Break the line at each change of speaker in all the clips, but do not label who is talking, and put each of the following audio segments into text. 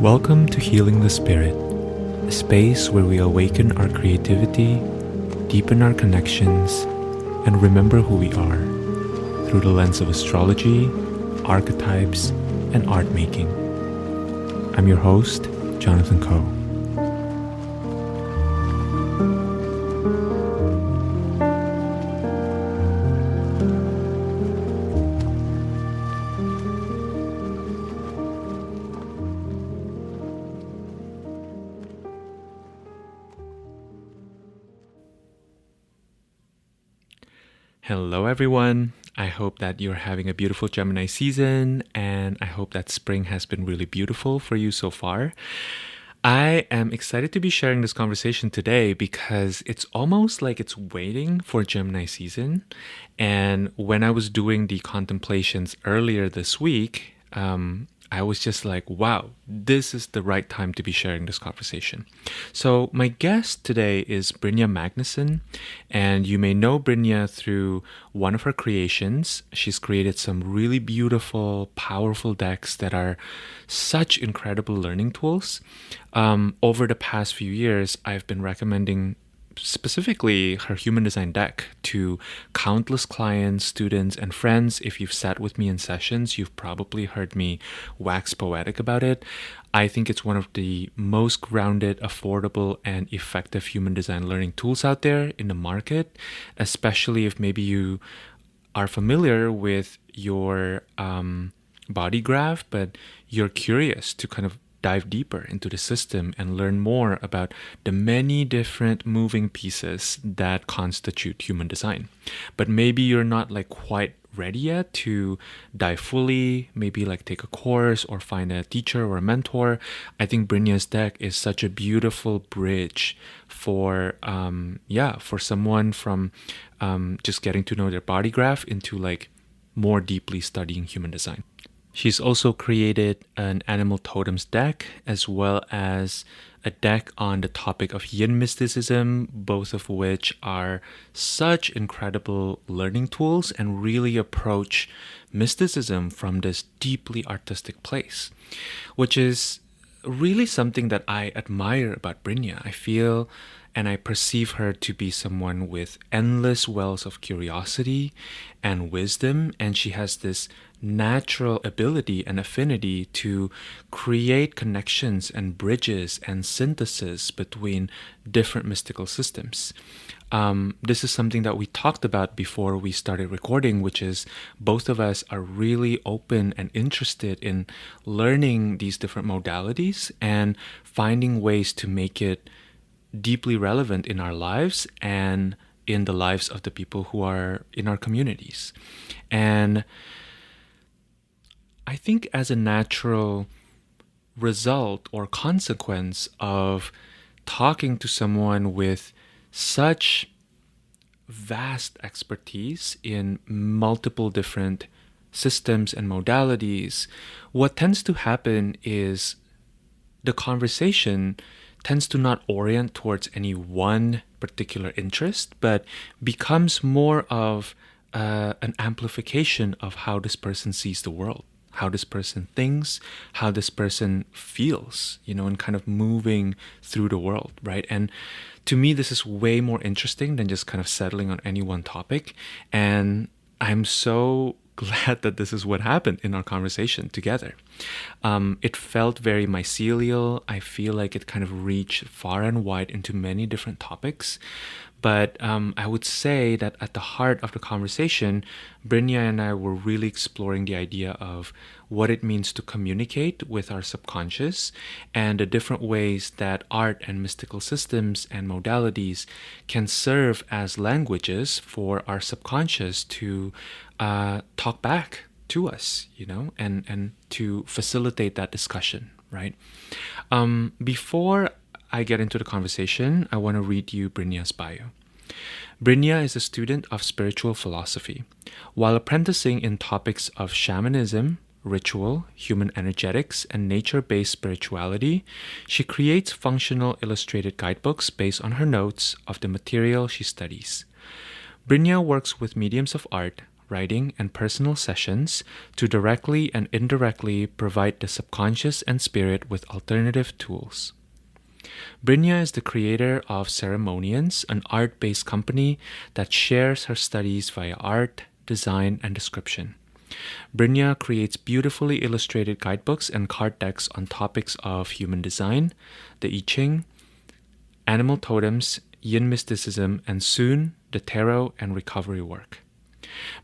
Welcome to Healing the Spirit, a space where we awaken our creativity, deepen our connections, and remember who we are through the lens of astrology, archetypes, and art making. I'm your host, Jonathan Coe. Hello everyone, I hope that you're having a beautiful Gemini season, and I hope that spring has been really beautiful for you so far. I am excited to be sharing this conversation today because it's almost like it's waiting for Gemini season. And when I was doing the contemplations earlier this week, I was just like, wow, this is the right time to be sharing this conversation. So my guest today is Brynja Magnusson, and you may know Brynja through one of her creations. She's created some really beautiful, powerful decks that are such incredible learning tools. Over the past few years, I've been recommending specifically her human design deck to countless clients, students, and friends. If you've sat with me in sessions, you've probably heard me wax poetic about it. I think it's one of the most grounded, affordable, and effective human design learning tools out there in the market, especially if maybe you are familiar with your body graph, but you're curious to kind of dive deeper into the system and learn more about the many different moving pieces that constitute human design. But maybe you're not like quite ready yet to dive fully, maybe like take a course or find a teacher or a mentor. I think Brynja's deck is such a beautiful bridge for for someone from just getting to know their body graph into like more deeply studying human design. She's also created an animal totems deck as well as a deck on the topic of Yin Mysticism, both of which are such incredible learning tools and really approach mysticism from this deeply artistic place, which is really something that I admire about Brynja. I feel and I perceive her to be someone with endless wells of curiosity and wisdom, and she has this natural ability and affinity to create connections and bridges and synthesis between different mystical systems. This is something that we talked about before we started recording, which is both of us are really open and interested in learning these different modalities and finding ways to make it deeply relevant in our lives and in the lives of the people who are in our communities. And I think as a natural result or consequence of talking to someone with such vast expertise in multiple different systems and modalities, what tends to happen is the conversation tends to not orient towards any one particular interest, but becomes more of an amplification of how this person sees the world, how this person thinks, how this person feels, and kind of moving through the world, right? And to me, this is way more interesting than just kind of settling on any one topic. And I'm so glad that this is what happened in our conversation together. It felt very mycelial. I feel like it kind of reached far and wide into many different topics. But I would say that at the heart of the conversation, Brynja and I were really exploring the idea of what it means to communicate with our subconscious and the different ways that art and mystical systems and modalities can serve as languages for our subconscious to talk back to us, and to facilitate that discussion, right? Before I get into the conversation, I want to read you Brynja's bio. Brynja is a student of spiritual philosophy. While apprenticing in topics of shamanism, ritual, human energetics, and nature-based spirituality, she creates functional illustrated guidebooks based on her notes of the material she studies. Brynja works with mediums of art, writing, and personal sessions to directly and indirectly provide the subconscious and spirit with alternative tools. Brynja is the creator of Ceremonians, an art-based company that shares her studies via art, design, and description. Brynja creates beautifully illustrated guidebooks and card decks on topics of human design, the I-Ching, animal totems, Yin Mysticism, and soon the tarot and recovery work.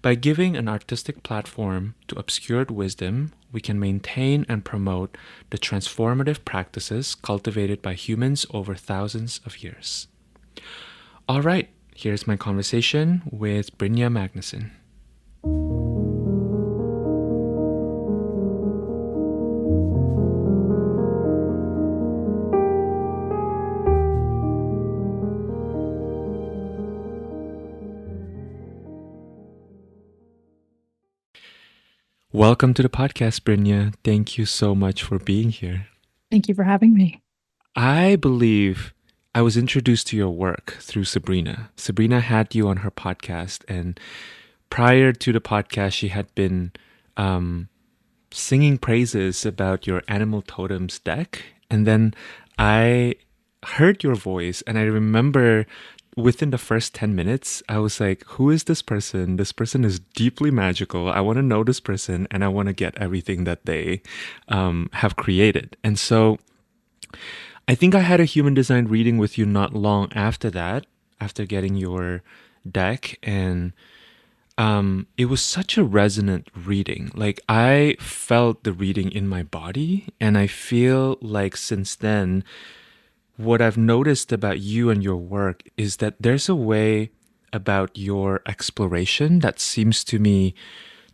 By giving an artistic platform to obscured wisdom, we can maintain and promote the transformative practices cultivated by humans over thousands of years. All right, here's my conversation with Brynja Magnusson. Welcome to the podcast, Brynja. Thank you so much for being here.
Thank you for having me.
I believe I was introduced to your work through Sabrina. Sabrina had you on her podcast, and prior to the podcast, she had been singing praises about your animal totems deck. And then I heard your voice, and I remember within the first 10 minutes, I was like, who is this person? This person is deeply magical. I want to know this person, and I want to get everything that they have created. And so I think I had a human design reading with you not long after that, after getting your deck, and it was such a resonant reading. Like, I felt the reading in my body, and I feel like since then, what I've noticed about you and your work is that there's a way about your exploration that seems to me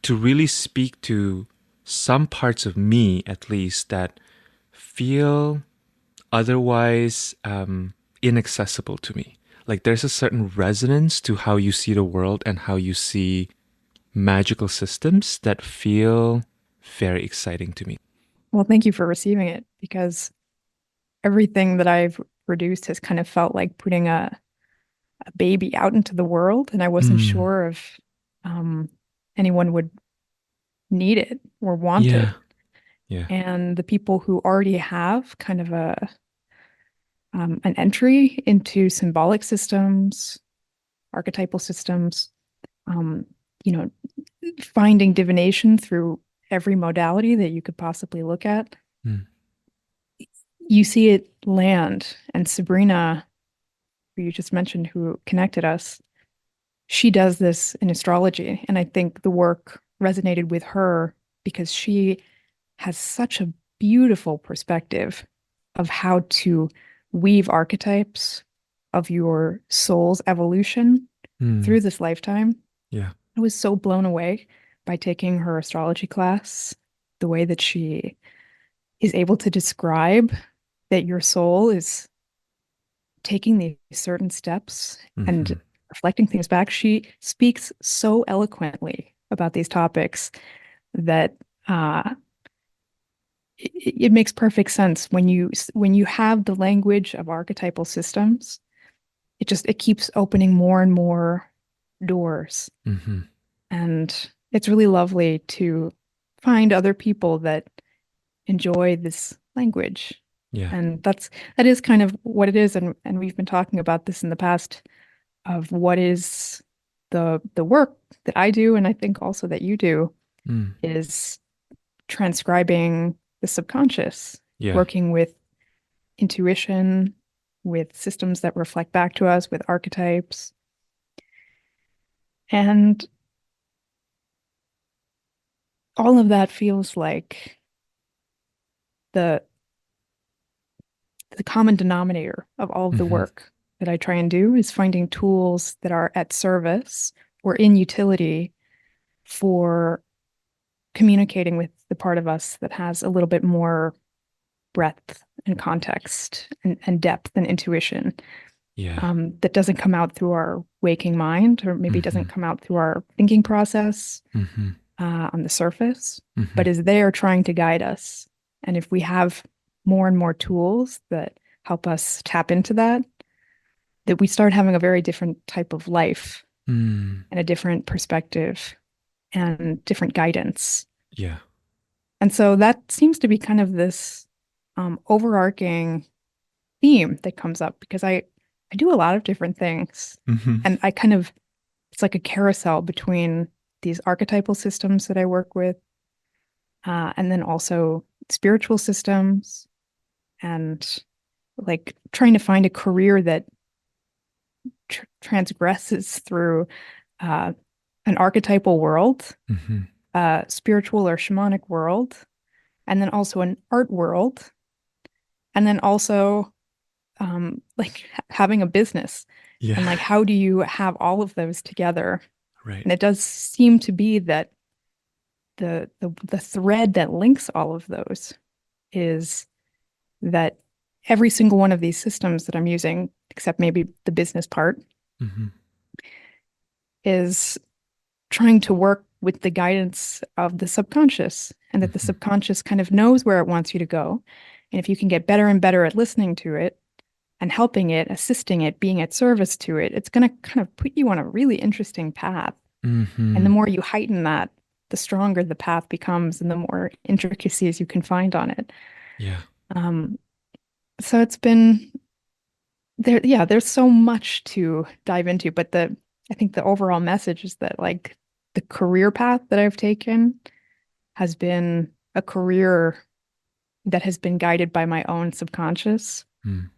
to really speak to some parts of me, at least, that feel otherwise inaccessible to me. Like, there's a certain resonance to how you see the world and how you see magical systems that feel very exciting to me.
Well, thank you for receiving it because everything that I've produced has kind of felt like putting a baby out into the world, and I wasn't
Mm,
sure if um, anyone would need it or want
yeah,
it.
yeah.
And the people who already have kind of an entry into symbolic systems, archetypal systems, um, you know, finding divination through every modality that you could possibly look at.
Mm,
You see it land. And Sabrina, who you just mentioned, who connected us, she does this in astrology. And I think the work resonated with her because she has such a beautiful perspective of how to weave archetypes of your soul's evolution
mm,
through this lifetime.
yeah.
I was so blown away by taking her astrology class, the way that she is able to describe that your soul is taking these certain steps and
Mm-hmm.
reflecting things back. She speaks so eloquently about these topics that uh, it makes perfect sense when you have the language of archetypal systems. It keeps opening more and more doors,
Mm-hmm.
and it's really lovely to find other people that enjoy this language.
Yeah.
And that is kind of what it is. And we've been talking about this in the past of what is the work that I do, and I think also that you do,
Mm,
is transcribing the subconscious,
yeah.
working with intuition, with systems that reflect back to us, with archetypes. And all of that feels like the the common denominator of all of the
Mm-hmm.
work that I try and do is finding tools that are at service or in utility for communicating with the part of us that has a little bit more breadth and context and depth and intuition,
Yeah.
that doesn't come out through our waking mind or maybe
Mm-hmm.
doesn't come out through our thinking process
Mm-hmm.
on the surface,
Mm-hmm.
but is there trying to guide us. And if we have more and more tools that help us tap into that, that we start having a very different type of life
Mm,
and a different perspective. and different guidance.
Yeah.
And so that seems to be kind of this overarching theme that comes up because I do a lot of different things.
Hmm.
And I kind of it's like a carousel between these archetypal systems that I work with, and then also spiritual systems and like trying to find a career that transgresses through uh, an archetypal world,
Hmm.
spiritual or shamanic world, and then also an art world, and then also like having a business.
Yeah.
And like, how do you have all of those together?
Right.
And it does seem to be that the thread that links all of those is that every single one of these systems that I'm using, except maybe the business part,
Hmm.
is trying to work with the guidance of the subconscious, and that the
Hmm.
subconscious kind of knows where it wants you to go. And if you can get better and better at listening to it and helping it, assisting it, being at service to it, it's going to kind of put you on a really interesting path. And the
Hmm.
more you heighten that, the stronger the path becomes and the more intricacies you can find on it.
Yeah.
Um, so it's been there, yeah, there's so much to dive into, but I think the overall message is that like the career path that I've taken has been a career that has been guided by my own subconscious,
Mm.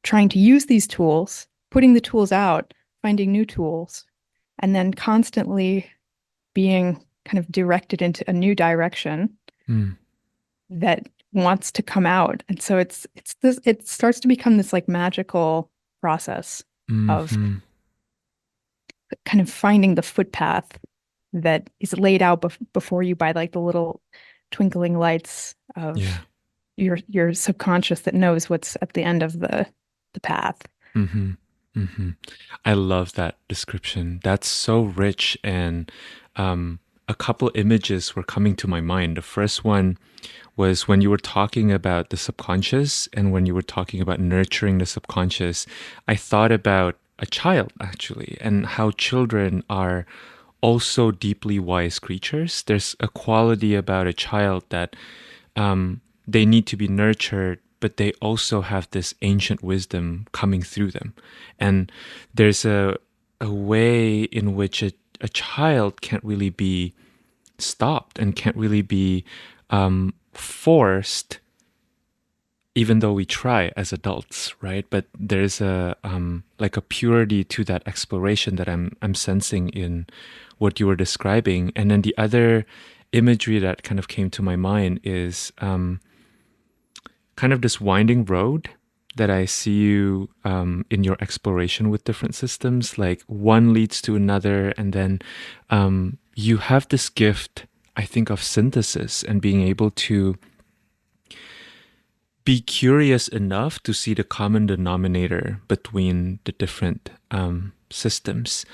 trying to use these tools, putting the tools out, finding new tools, and then constantly being kind of directed into a new direction
Mm.
that wants to come out. And so it's this it starts to become this like magical process of
Hmm.
kind of finding the footpath that is laid out before you by like the little twinkling lights
Yeah.
of your subconscious that knows what's at the end of the path.
Hmm. Hmm. I love that description. That's so rich, and um, a couple images were coming to my mind. The first one was when you were talking about the subconscious and when you were talking about nurturing the subconscious. I thought about a child actually, and how children are also deeply wise creatures. There's a quality about a child that they need to be nurtured, but they also have this ancient wisdom coming through them. And there's a way in which a child can't really be stopped and can't really be forced, even though we try as adults, right? But there's a like a purity to that exploration that I'm sensing in what you were describing. And then the other imagery that kind of came to my mind is kind of this winding road that I see you in your exploration with different systems. Like one leads to another, and then you have this gift, I think, of synthesis and being able to be curious enough to see the common denominator between the different systems.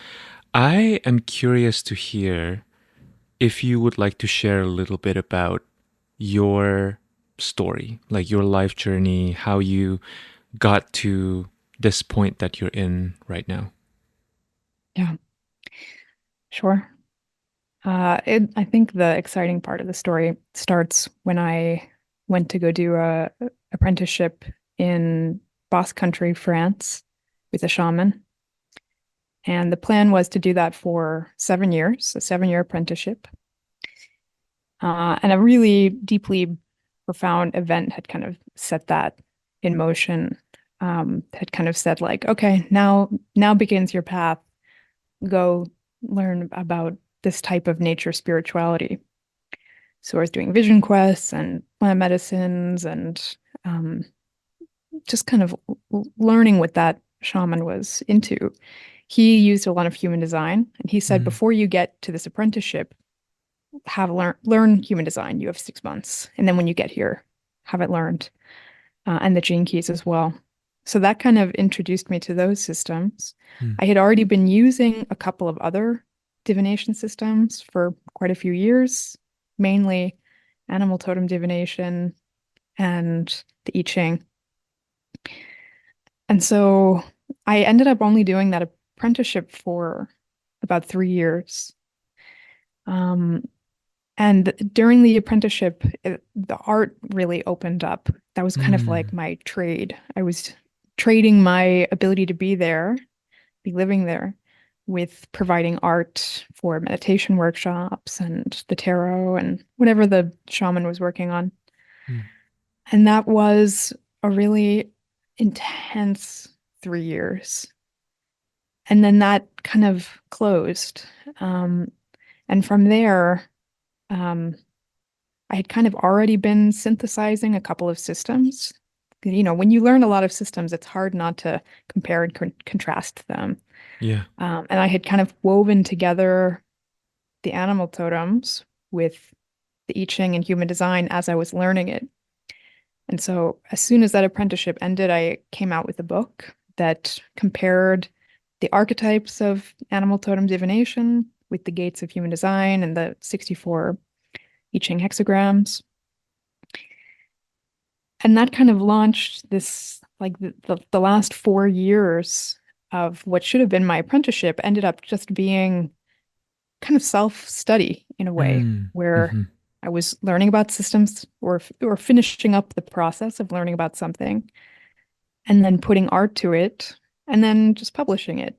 I am curious to hear if you would like to share a little bit about your story, like your life journey, how you got to this point that you're in right now.
Yeah, sure. I think the exciting part of the story starts when I went to go do a apprenticeship in Basque Country, France, with a shaman. And the plan was to do that for 7 years, a 7 year apprenticeship. And a really deeply profound event had kind of set that in motion. Had kind of said like, okay, now begins your path. Go learn about this type of nature spirituality. So I was doing vision quests and plant medicines and um, just kind of learning what that shaman was into. He used a lot of human design, and he said,
Mm,
before you get to this apprenticeship, have learn human design. You have 6 months, and then when you get here, have it learned, and the gene keys as well. So that kind of introduced me to those systems.
mm,
I had already been using a couple of other divination systems for quite a few years, mainly animal totem divination and the I-Ching. And so I ended up only doing that apprenticeship for about 3 years. Um, and during the apprenticeship, the art really opened up. That was kind of like
Mm.
my trade. I was trading my ability to be there, be living there, with providing art for meditation workshops and the tarot and whatever the shaman was working on.
Mm.
And that was a really intense 3 years. And then that kind of closed. Um, and from there, um, I had kind of already been synthesizing a couple of systems. You know, when you learn a lot of systems, it's hard not to compare and contrast them.
Yeah.
And I had kind of woven together the animal totems with the I-Ching and human design as I was learning it. And so as soon as that apprenticeship ended, I came out with a book that compared the archetypes of animal totem divination with the gates of human design and the 64 I-Ching hexagrams. And that kind of launched this, like the last 4 years of what should have been my apprenticeship ended up just being kind of self-study in a way,
Mm.
where
Mm-hmm.
I was learning about systems or finishing up the process of learning about something and then putting art to it and then just publishing it.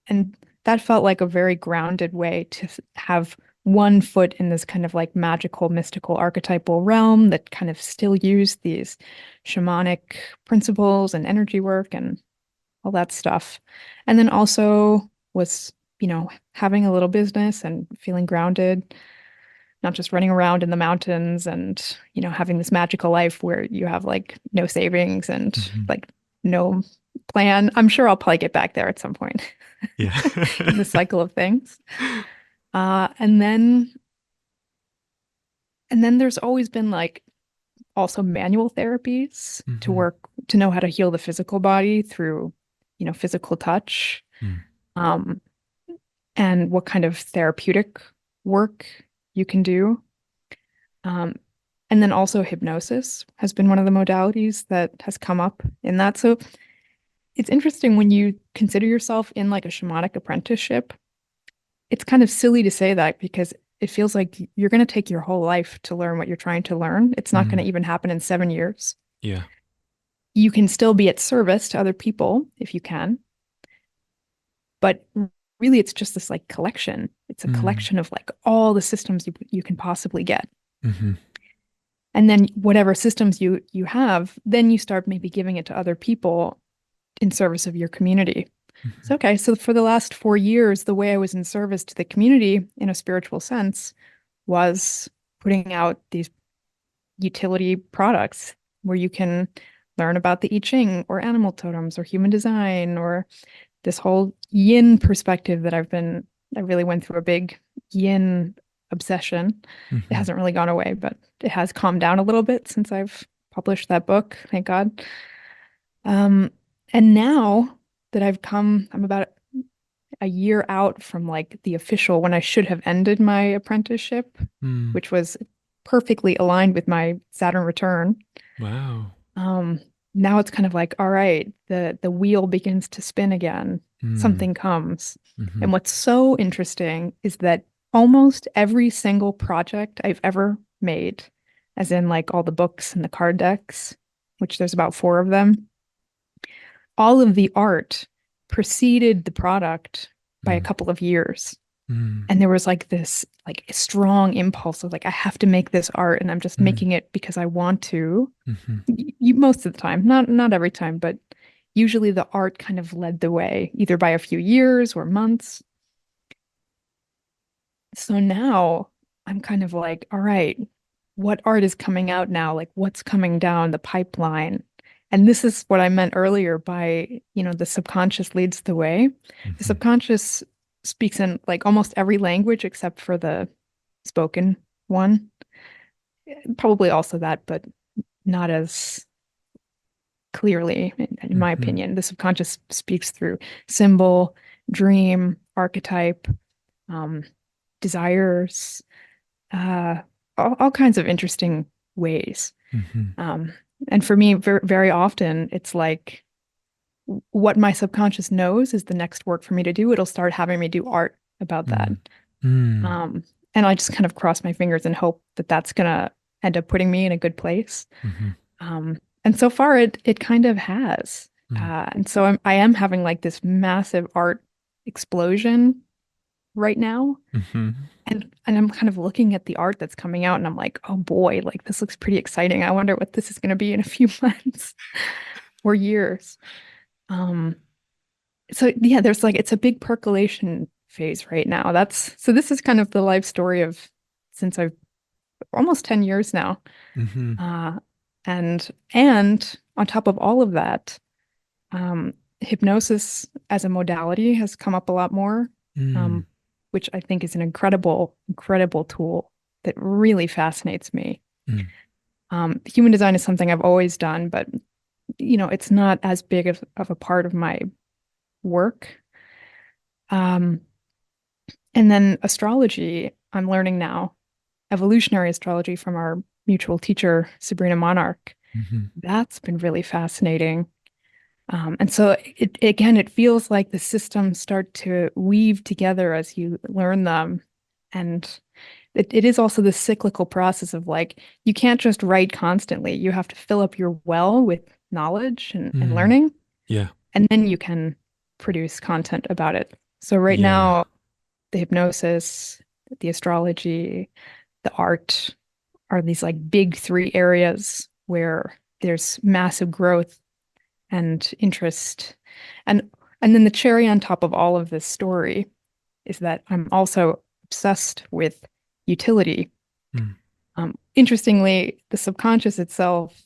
And that felt like a very grounded way to have one foot in this kind of like magical, mystical, archetypal realm that kind of still used these shamanic principles and energy work and all that stuff. And then also was, having a little business and feeling grounded, not just running around in the mountains and, having this magical life where you have like no savings and
Mm-hmm.
like no plan. I'm sure I'll probably get back there at some point
Yeah.
in the cycle of things. Uh, and then and then there's always been like also manual therapies to
Mm-hmm.
work to know how to heal the physical body through, physical touch.
Mm.
Um, and what kind of therapeutic work you can do. Um, and then also hypnosis has been one of the modalities that has come up in that. So it's interesting when you consider yourself in like a shamanic apprenticeship. It's kind of silly to say that because it feels like you're going to take your whole life to learn what you're trying to learn. It's not going
Mm.
to even happen in 7 years.
Yeah.
You can still be at service to other people if you can, but really it's just this like collection. It's a
Mm.
collection of like all the systems you can possibly get.
Mm-hmm.
And then whatever systems you have, then you start maybe giving it to other people in service of your community.
Mm-hmm.
So okay, so for the last 4 years, the way I was in service to the community in a spiritual sense was putting out these utility products where you can learn about the I Ching or animal totems or human design or this whole yin perspective that I really went through a big yin obsession. It
Mm-hmm.
hasn't really gone away, but it has calmed down a little bit since I've published that book, thank God. Um, and now that I'm about a year out from like the official when I should have ended my apprenticeship,
Mm.
which was perfectly aligned with my Saturn return.
Wow.
Um, Now it's kind of like, all right, the wheel begins to spin again.
Mm.
Something comes.
Mm-hmm.
And what's so interesting is that almost every single project I've ever made, as in like all the books and the card decks, which there's about four of them, all of the art preceded the product by a
Mm.
couple of years.
Mm.
And there was like this like strong impulse of like, I have to make this art and I'm just
Mm.
making it because I want to.
Mm-hmm.
You most of the time, not every time, but usually the art kind of led the way, either by a few years or months. So now I'm kind of like, all right, what art is coming out now? Like what's coming down the pipeline? And this is what I meant earlier by, the subconscious leads the way. The
Mm-hmm.
subconscious speaks in like almost every language except for the spoken one. Probably also that, but not as clearly, in my
Mm-hmm.
opinion. The subconscious speaks through symbol, dream, archetype, um, desires, uh, all kinds of interesting ways.
Mm-hmm.
Um, and for me, very, very often, it's like what my subconscious knows is the next work for me to do. It'll start having me do art about that.
Mm. Mm.
Um, And I just kind of cross my fingers and hope that that's gonna end up putting me in a good place.
Mm-hmm.
And so far, it kind of has.
Mm.
And so I am having like this massive art explosion right now.
Mm-hmm.
And I'm kind of looking at the art that's coming out and I'm like, oh boy, like this looks pretty exciting. I wonder what this is going to be in a few months or years. Um, so yeah, there's like it's a big percolation phase right now. That's so this is kind of the life story of since I've almost 10 years now.
Mm-hmm.
Uh, and on top of all of that, hypnosis as a modality has come up a lot more,
Mm.
um, which I think is an incredible, incredible tool that really fascinates me.
Mm.
Human design is something I've always done, but it's not as big of a part of my work. Um, and then astrology, I'm learning now, evolutionary astrology from our mutual teacher, Sabrina Monarch.
Mm-hmm.
That's been really fascinating. And so it feels like the systems start to weave together as you learn them. And it is also the cyclical process of like, you can't just write constantly. You have to fill up your well with knowledge and
Mm.
learning,
Yeah.
and then you can produce content about it. So right
Yeah.
now, the hypnosis, the astrology, the art are these like big three areas where there's massive growth and interest. And and then the cherry on top of all of this story is that I'm also obsessed with utility.
Mm.
Interestingly, the subconscious itself,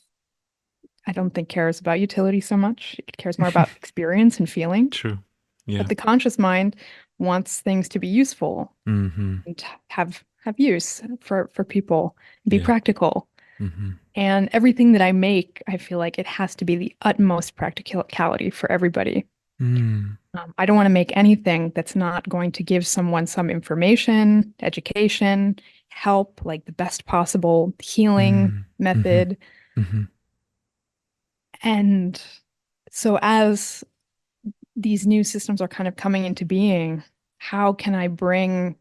I don't think cares about utility so much. It cares more about experience and feeling.
True.
But
Yeah.
the conscious mind wants things to be useful
Mm-hmm.
and have use for people, be
Yeah.
practical.
Mm-hmm.
And everything that I make, I feel like it has to be the utmost practicality for everybody.
Mm.
I don't want to make anything that's not going to give someone some information, education, help, like the best possible healing
Mm. Mm-hmm.
method.
Mm-hmm.
And so, as these new systems are kind of coming into being, how can I bring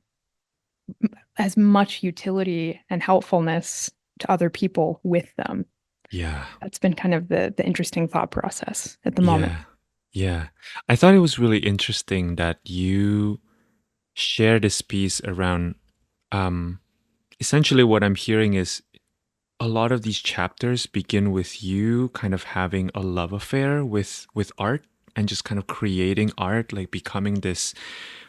as much utility and helpfulness to other people with them?
Yeah.
That's been kind of the interesting thought process at the moment.
Yeah. Yeah. I thought it was really interesting that you shared this piece around um essentially what I'm hearing is a lot of these chapters begin with you kind of having a love affair with art and just kind of creating art, like becoming this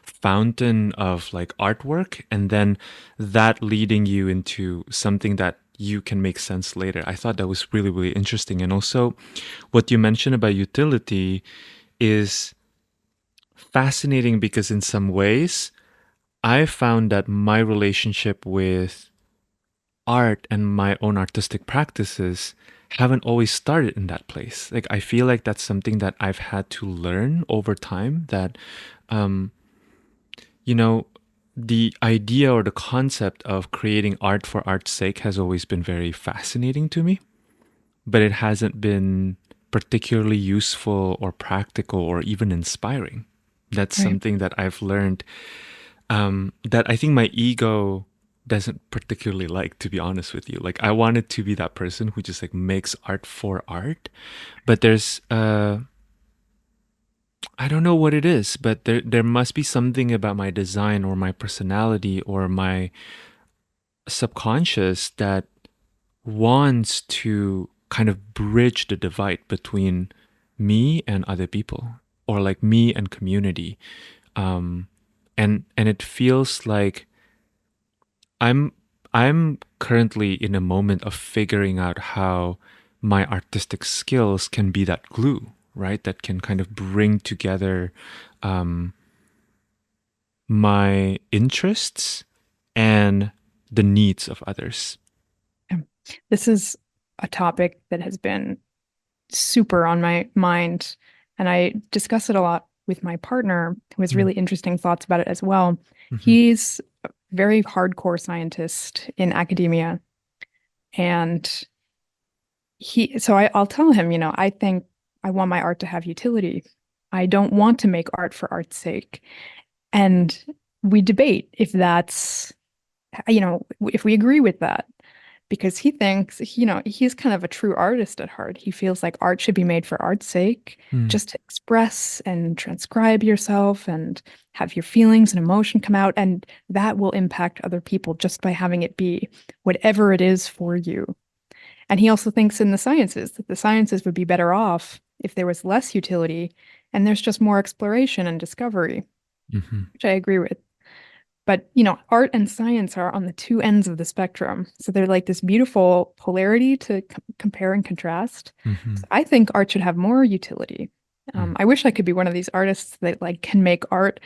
fountain of like artwork, and then that leading you into something that you can make sense later. I thought that was really, really interesting. And also what you mentioned about utility is fascinating because in some ways I found that my relationship with art and my own artistic practices haven't always started in that place. Like I feel like that's something that I've had to learn over time, that um you know the idea or the concept of creating art for art's sake has always been very fascinating to me, but it hasn't been particularly useful or practical or even inspiring. That's
Right.
something that I've learned, that I think my ego doesn't particularly like, to be honest with you. Like I wanted to be that person who just like makes art for art, but there's I don't know what it is, but there must be something about my design or my personality or my subconscious that wants to kind of bridge the divide between me and other people, or like me and community. um and it feels like I'm I'm currently in a moment of figuring out how my artistic skills can be that glue, right? That can kind of bring together um, my interests and the needs of others.
Yeah. This is a topic that has been super on my mind, and I discuss it a lot with my partner, who has
Mm.
really interesting thoughts about it as well.
Mm-hmm.
He's a very hardcore scientist in academia, and I'll tell him, I think I want my art to have utility. I don't want to make art for art's sake. And we debate if that's if we agree with that, because he thinks, he's kind of a true artist at heart. He feels like art should be made for art's sake,
Mm.
just to express and transcribe yourself and have your feelings and emotion come out. And that will impact other people just by having it be whatever it is for you. And he also thinks in the sciences that the sciences would be better off if there was less utility and there's just more exploration and discovery,
Hmm.
which I agree with. But, art and science are on the two ends of the spectrum. So they're like this beautiful polarity to compare and contrast.
Hmm.
So I think art should have more utility.
Mm.
I wish I could be one of these artists that like can make art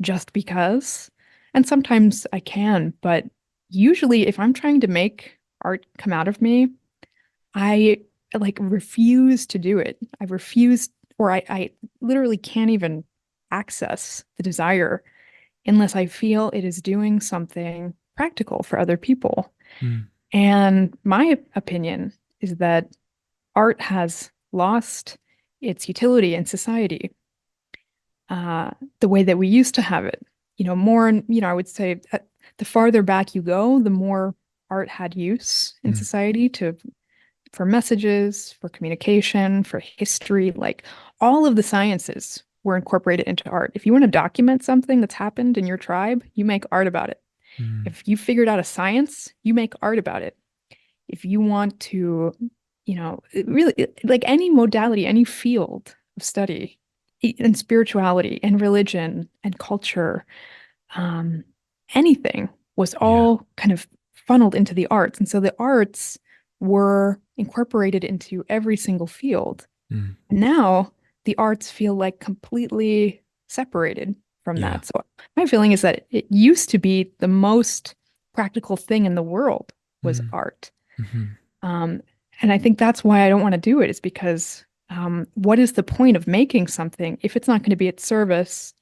just because. And sometimes I can, but usually if I'm trying to make art come out of me, I like refuse to do it. I refuse, or I literally can't even access the desire unless I feel it is doing something practical for other people.
Mm.
And my opinion is that art has lost its utility in society, the way that we used to have it. More and, I would say that the farther back you go, the more art had use in
Mm.
society for messages, for communication, for history, like all of the sciences were incorporated into art. If you want to document something that's happened in your tribe, you make art about it.
Mm.
If you figured out a science, you make art about it. If you want to, really like any modality, any field of study, and spirituality and religion and culture, um, anything was
Yeah.
all kind of funneled into the arts. And so the arts were incorporated into every single field.
Mm.
And now the arts feel like completely separated from
Yeah.
that. So my feeling is that it used to be the most practical thing in the world was
Mm.
art.
Hmm.
Um, and I think that's why I don't want to do it, is because what is the point of making something if it's not going to be at service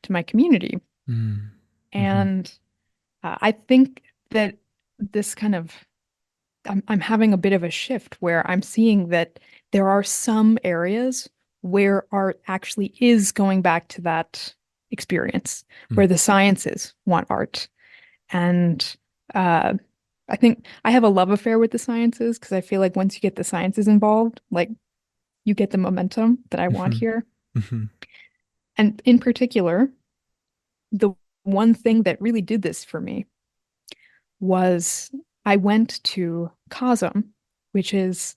to my community?
Mm. Hmm.
And I think that this kind of I'm having a bit of a shift where I'm seeing that there are some areas where art actually is going back to that experience,
Mm.
where the sciences want art. And uh, I think I have a love affair with the sciences because I feel like once you get the sciences involved, like you get the momentum that I want
Hmm.
here.
Hmm.
And in particular, the one thing that really did this for me was I went to COSM, which is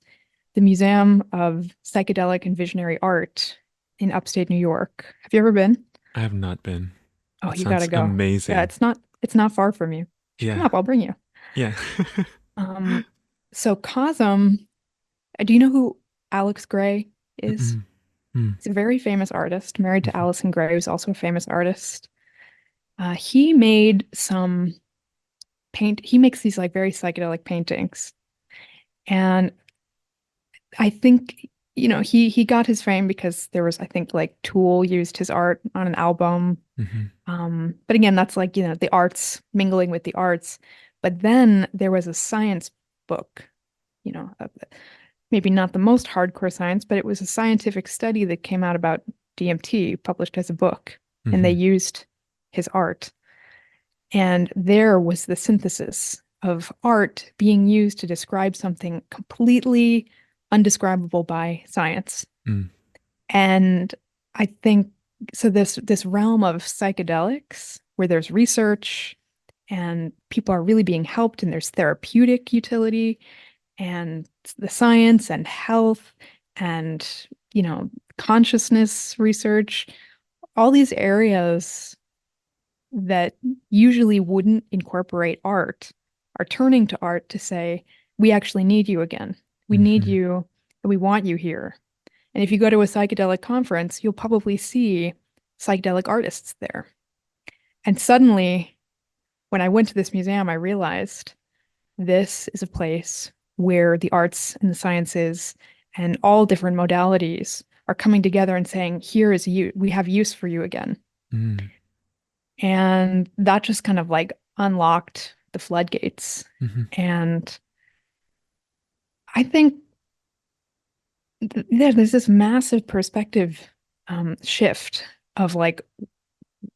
the Museum of Psychedelic and Visionary Art in upstate New York. Have you ever been?
I have not been.
Oh,
That
you gotta
sounds
go. Yeah,
amazing.
it's not far from you. You should come
Yeah.
up, I'll bring you.
Yeah.
Um, so COSM, do you know who Alex Gray is?
Mm. Mm.
He's a very famous artist, married to
Mhm.
Allison Gray, who's also a famous artist. He made some he makes these like very psychedelic paintings. And I think, he got his fame because there was, I think, like Tool used his art on an album.
Mhm.
But again, that's like, the arts mingling with the arts. But then there was a science book, you know, uh, maybe not the most hardcore science, but it was a scientific study that came out about DMT, published as a book, and they
Mhm.
used his art. And there was the synthesis of art being used to describe something completely undescribable by science.
Mm.
And I think so this realm of psychedelics where there's research and people are really being helped and there's therapeutic utility and the science and health and consciousness research, all these areas that usually wouldn't incorporate art are turning to art to say, we actually need you again. We need
Mhm.
you and we want you here. And if you go to a psychedelic conference, you'll probably see psychedelic artists there. And suddenly, when I went to this museum, I realized this is a place where the arts and the sciences and all different modalities are coming together and saying, here is you, we have use for you again.
Mm.
And that just kind of like unlocked the floodgates.
Mhm.
And I think there's this massive perspective shift of like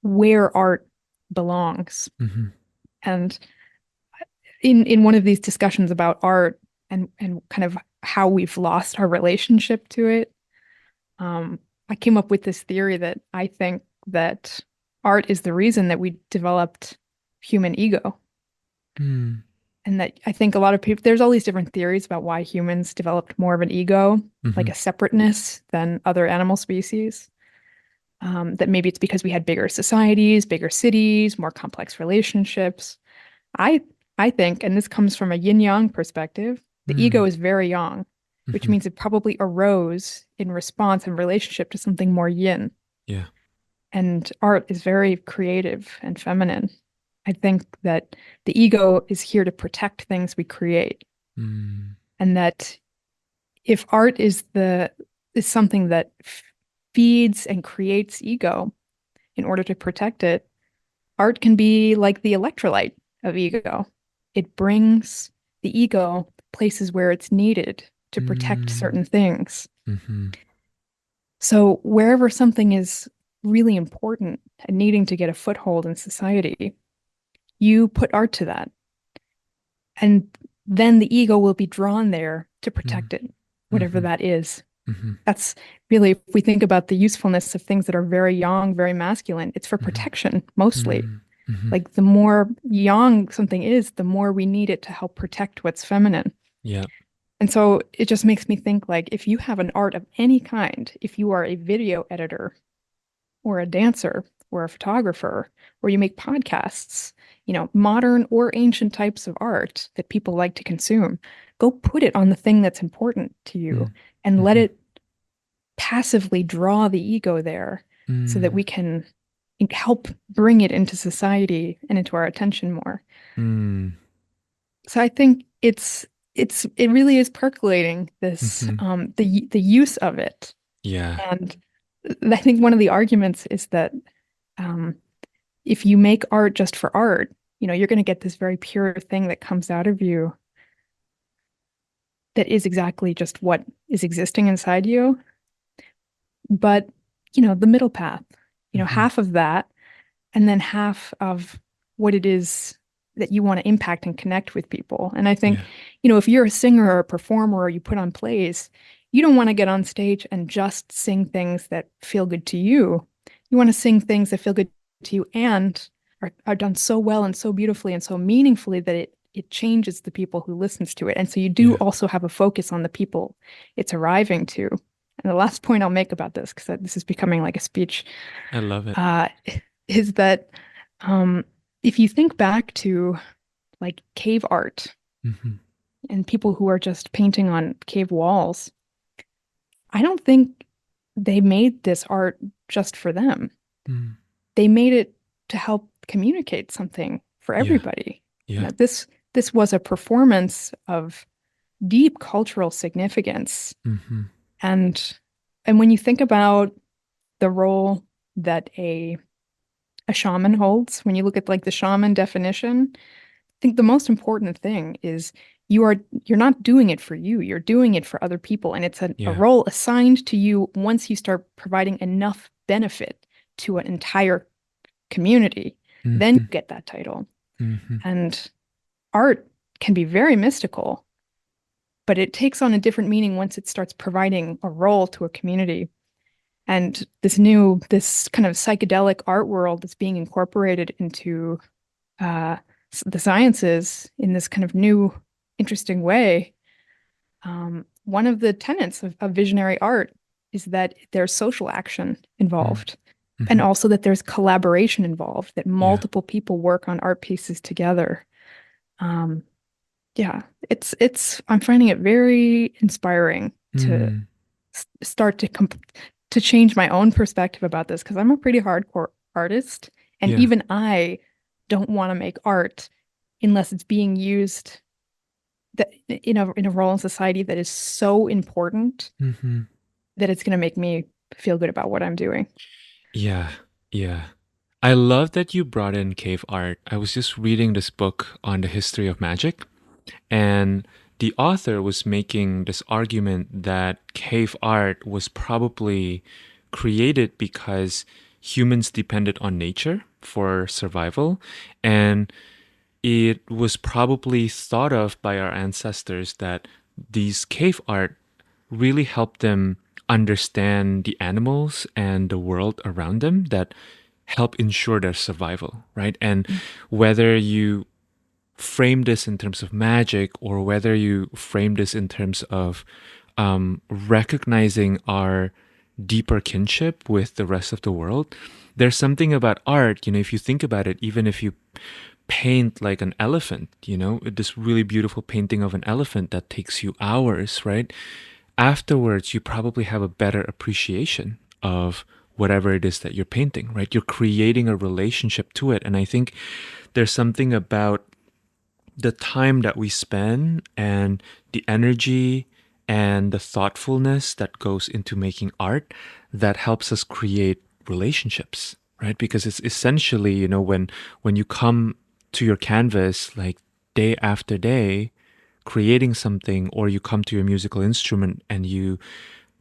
where art belongs.
Mhm.
And in one of these discussions about art and kind of how we've lost our relationship to it, I came up with this theory that I think that art is the reason that we developed human ego.
Mm.
And that I think a lot of people, there's all these different theories about why humans developed more of an ego, like
Mm-hmm.
a separateness than other animal species. That maybe it's because we had bigger societies, bigger cities, more complex relationships. I I think, and this comes from a yin yang perspective, the ego
Mm.
is very young, which
Mm-hmm.
means it probably arose in response and relationship to something more yin.
Yeah.
And art is very creative and feminine. I think that the ego is here to protect things we create,
Mm.
and that if art is something that feeds and creates ego in order to protect it, art can be like the electrolyte of ego. It brings the ego places where it's needed to protect
Mm.
certain things.
Mm-hmm.
So wherever something is really important and needing to get a foothold in society, you put art to that. And then the ego will be drawn there to
Mm.
protect it, whatever
Mm-hmm.
that is.
Mm-hmm.
That's really, if we think about the usefulness of things that are very young, very masculine, it's for
Mm-hmm.
protection mostly.
Mm-hmm. Mm-hmm.
Like the more young something is, the more we need it to help protect what's feminine.
Yeah.
And so it just makes me think like if you have an art of any kind, if you are a video editor or a dancer or a photographer, or you make podcasts, modern or ancient types of art that people like to consume, go put it on the thing that's important to you
Mm.
and let
Mm-hmm.
it passively draw the ego there so that
Mm.
we can help bring it into society and into our attention more.
Mm.
So I think it really is percolating this
Mm-hmm.
the use of it.
Yeah.
And I think one of the arguments is that um, if you make art just for art, you're going to get this very pure thing that comes out of you that is exactly just what is existing inside you. But, the middle path,
Mm-hmm.
half of that, and then half of what it is that you want to impact and connect with people. And I think,
Yeah.
if you're a singer or a performer or you put on plays, you don't want to get on stage and just sing things that feel good to you. You want to sing things that feel good to you and are done so well and so beautifully and so meaningfully that it changes the people who listens to it. And so you do
Yeah.
also have a focus on the people it's arriving to. And the last point I'll make about this, because this is becoming like a speech,
I love it.
uh, is that um, if you think back to like cave art
Mm-hmm.
and people who are just painting on cave walls, I don't think they made this art just for them.
Mm.
They made it to help communicate something for
Yeah.
everybody.
Yeah.
This was a performance of deep cultural significance.
Mm-hmm.
And and when you think about the role that a shaman holds, when you look at like the shaman definition, I think the most important thing is you're not doing it for you, you're doing it for other people. And it's a
Yeah.
role assigned to you once you start providing enough benefit to an entire community. Then you
Mm-hmm.
get that title.
Mm-hmm.
And art can be very mystical, but it takes on a different meaning once it starts providing a role to a community. And this kind of psychedelic art world that's being incorporated into uh, the sciences in this kind of new, interesting way. One of the tenets of visionary art is that there's social action involved, and
Mm-hmm.
also that there's collaboration involved, that
Yeah.
multiple people work on art pieces together. Um, yeah, it's I'm finding it very inspiring to
Mm.
start to change my own perspective about this because I'm a pretty hardcore artist, and
Yeah.
even I don't want to make art unless it's being used that in a role in society that is so important
Mm-hmm.
that it's going to make me feel good about what I'm doing.
Yeah. Yeah. I love that you brought in cave art. I was just reading this book on the history of magic, and the author was making this argument that cave art was probably created because humans depended on nature for survival. And it was probably thought of by our ancestors that these cave art really helped them understand the animals and the world around them that help ensure their survival, right? And whether you frame this in terms of magic or whether you frame this in terms of recognizing our deeper kinship with the rest of the world, there's something about art, if you think about it, even if you paint like an elephant, this really beautiful painting of an elephant that takes you hours, right? Afterwards, you probably have a better appreciation of whatever it is that you're painting, right? You're creating a relationship to it. And I think there's something about the time that we spend and the energy and the thoughtfulness that goes into making art that helps us create relationships, right? Because it's essentially, when you come to your canvas like day after day creating something, or you come to your musical instrument and you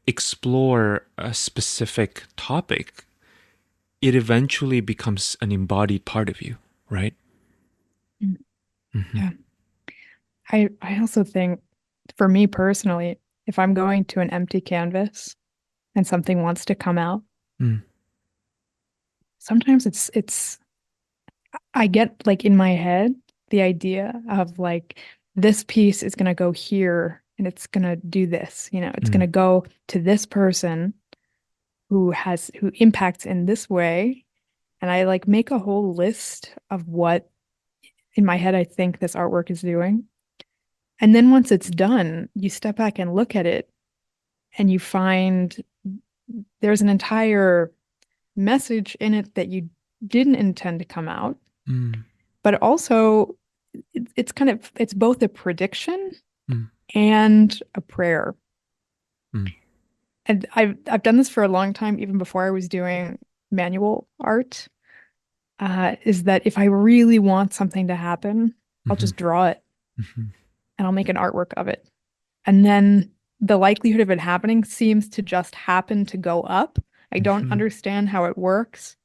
explore a specific topic, it eventually becomes an embodied part of you, right?
Mm.
Mm-hmm.
Yeah. I also think for me personally, if I'm going to an empty canvas and something wants to come out,
Mm,
sometimes it's I get like in my head the idea of like this piece is going to go here and it's going to do this, it's going
mm,
to go to this person who impacts in this way. And I like make a whole list of what in my head I think this artwork is doing. And then once it's done, you step back and look at it and you find there's an entire message in it that you didn't intend to come out,
mm,
but also it's both a prediction
mm,
and a prayer.
mm,
And I've done this for a long time, even before I was doing manual art. Is that if I really want something to happen, I'll
mhm,
just draw it
mhm,
and I'll make an artwork of it. And then the likelihood of it happening seems to just happen to go up. I don't
mhm,
understand how it works.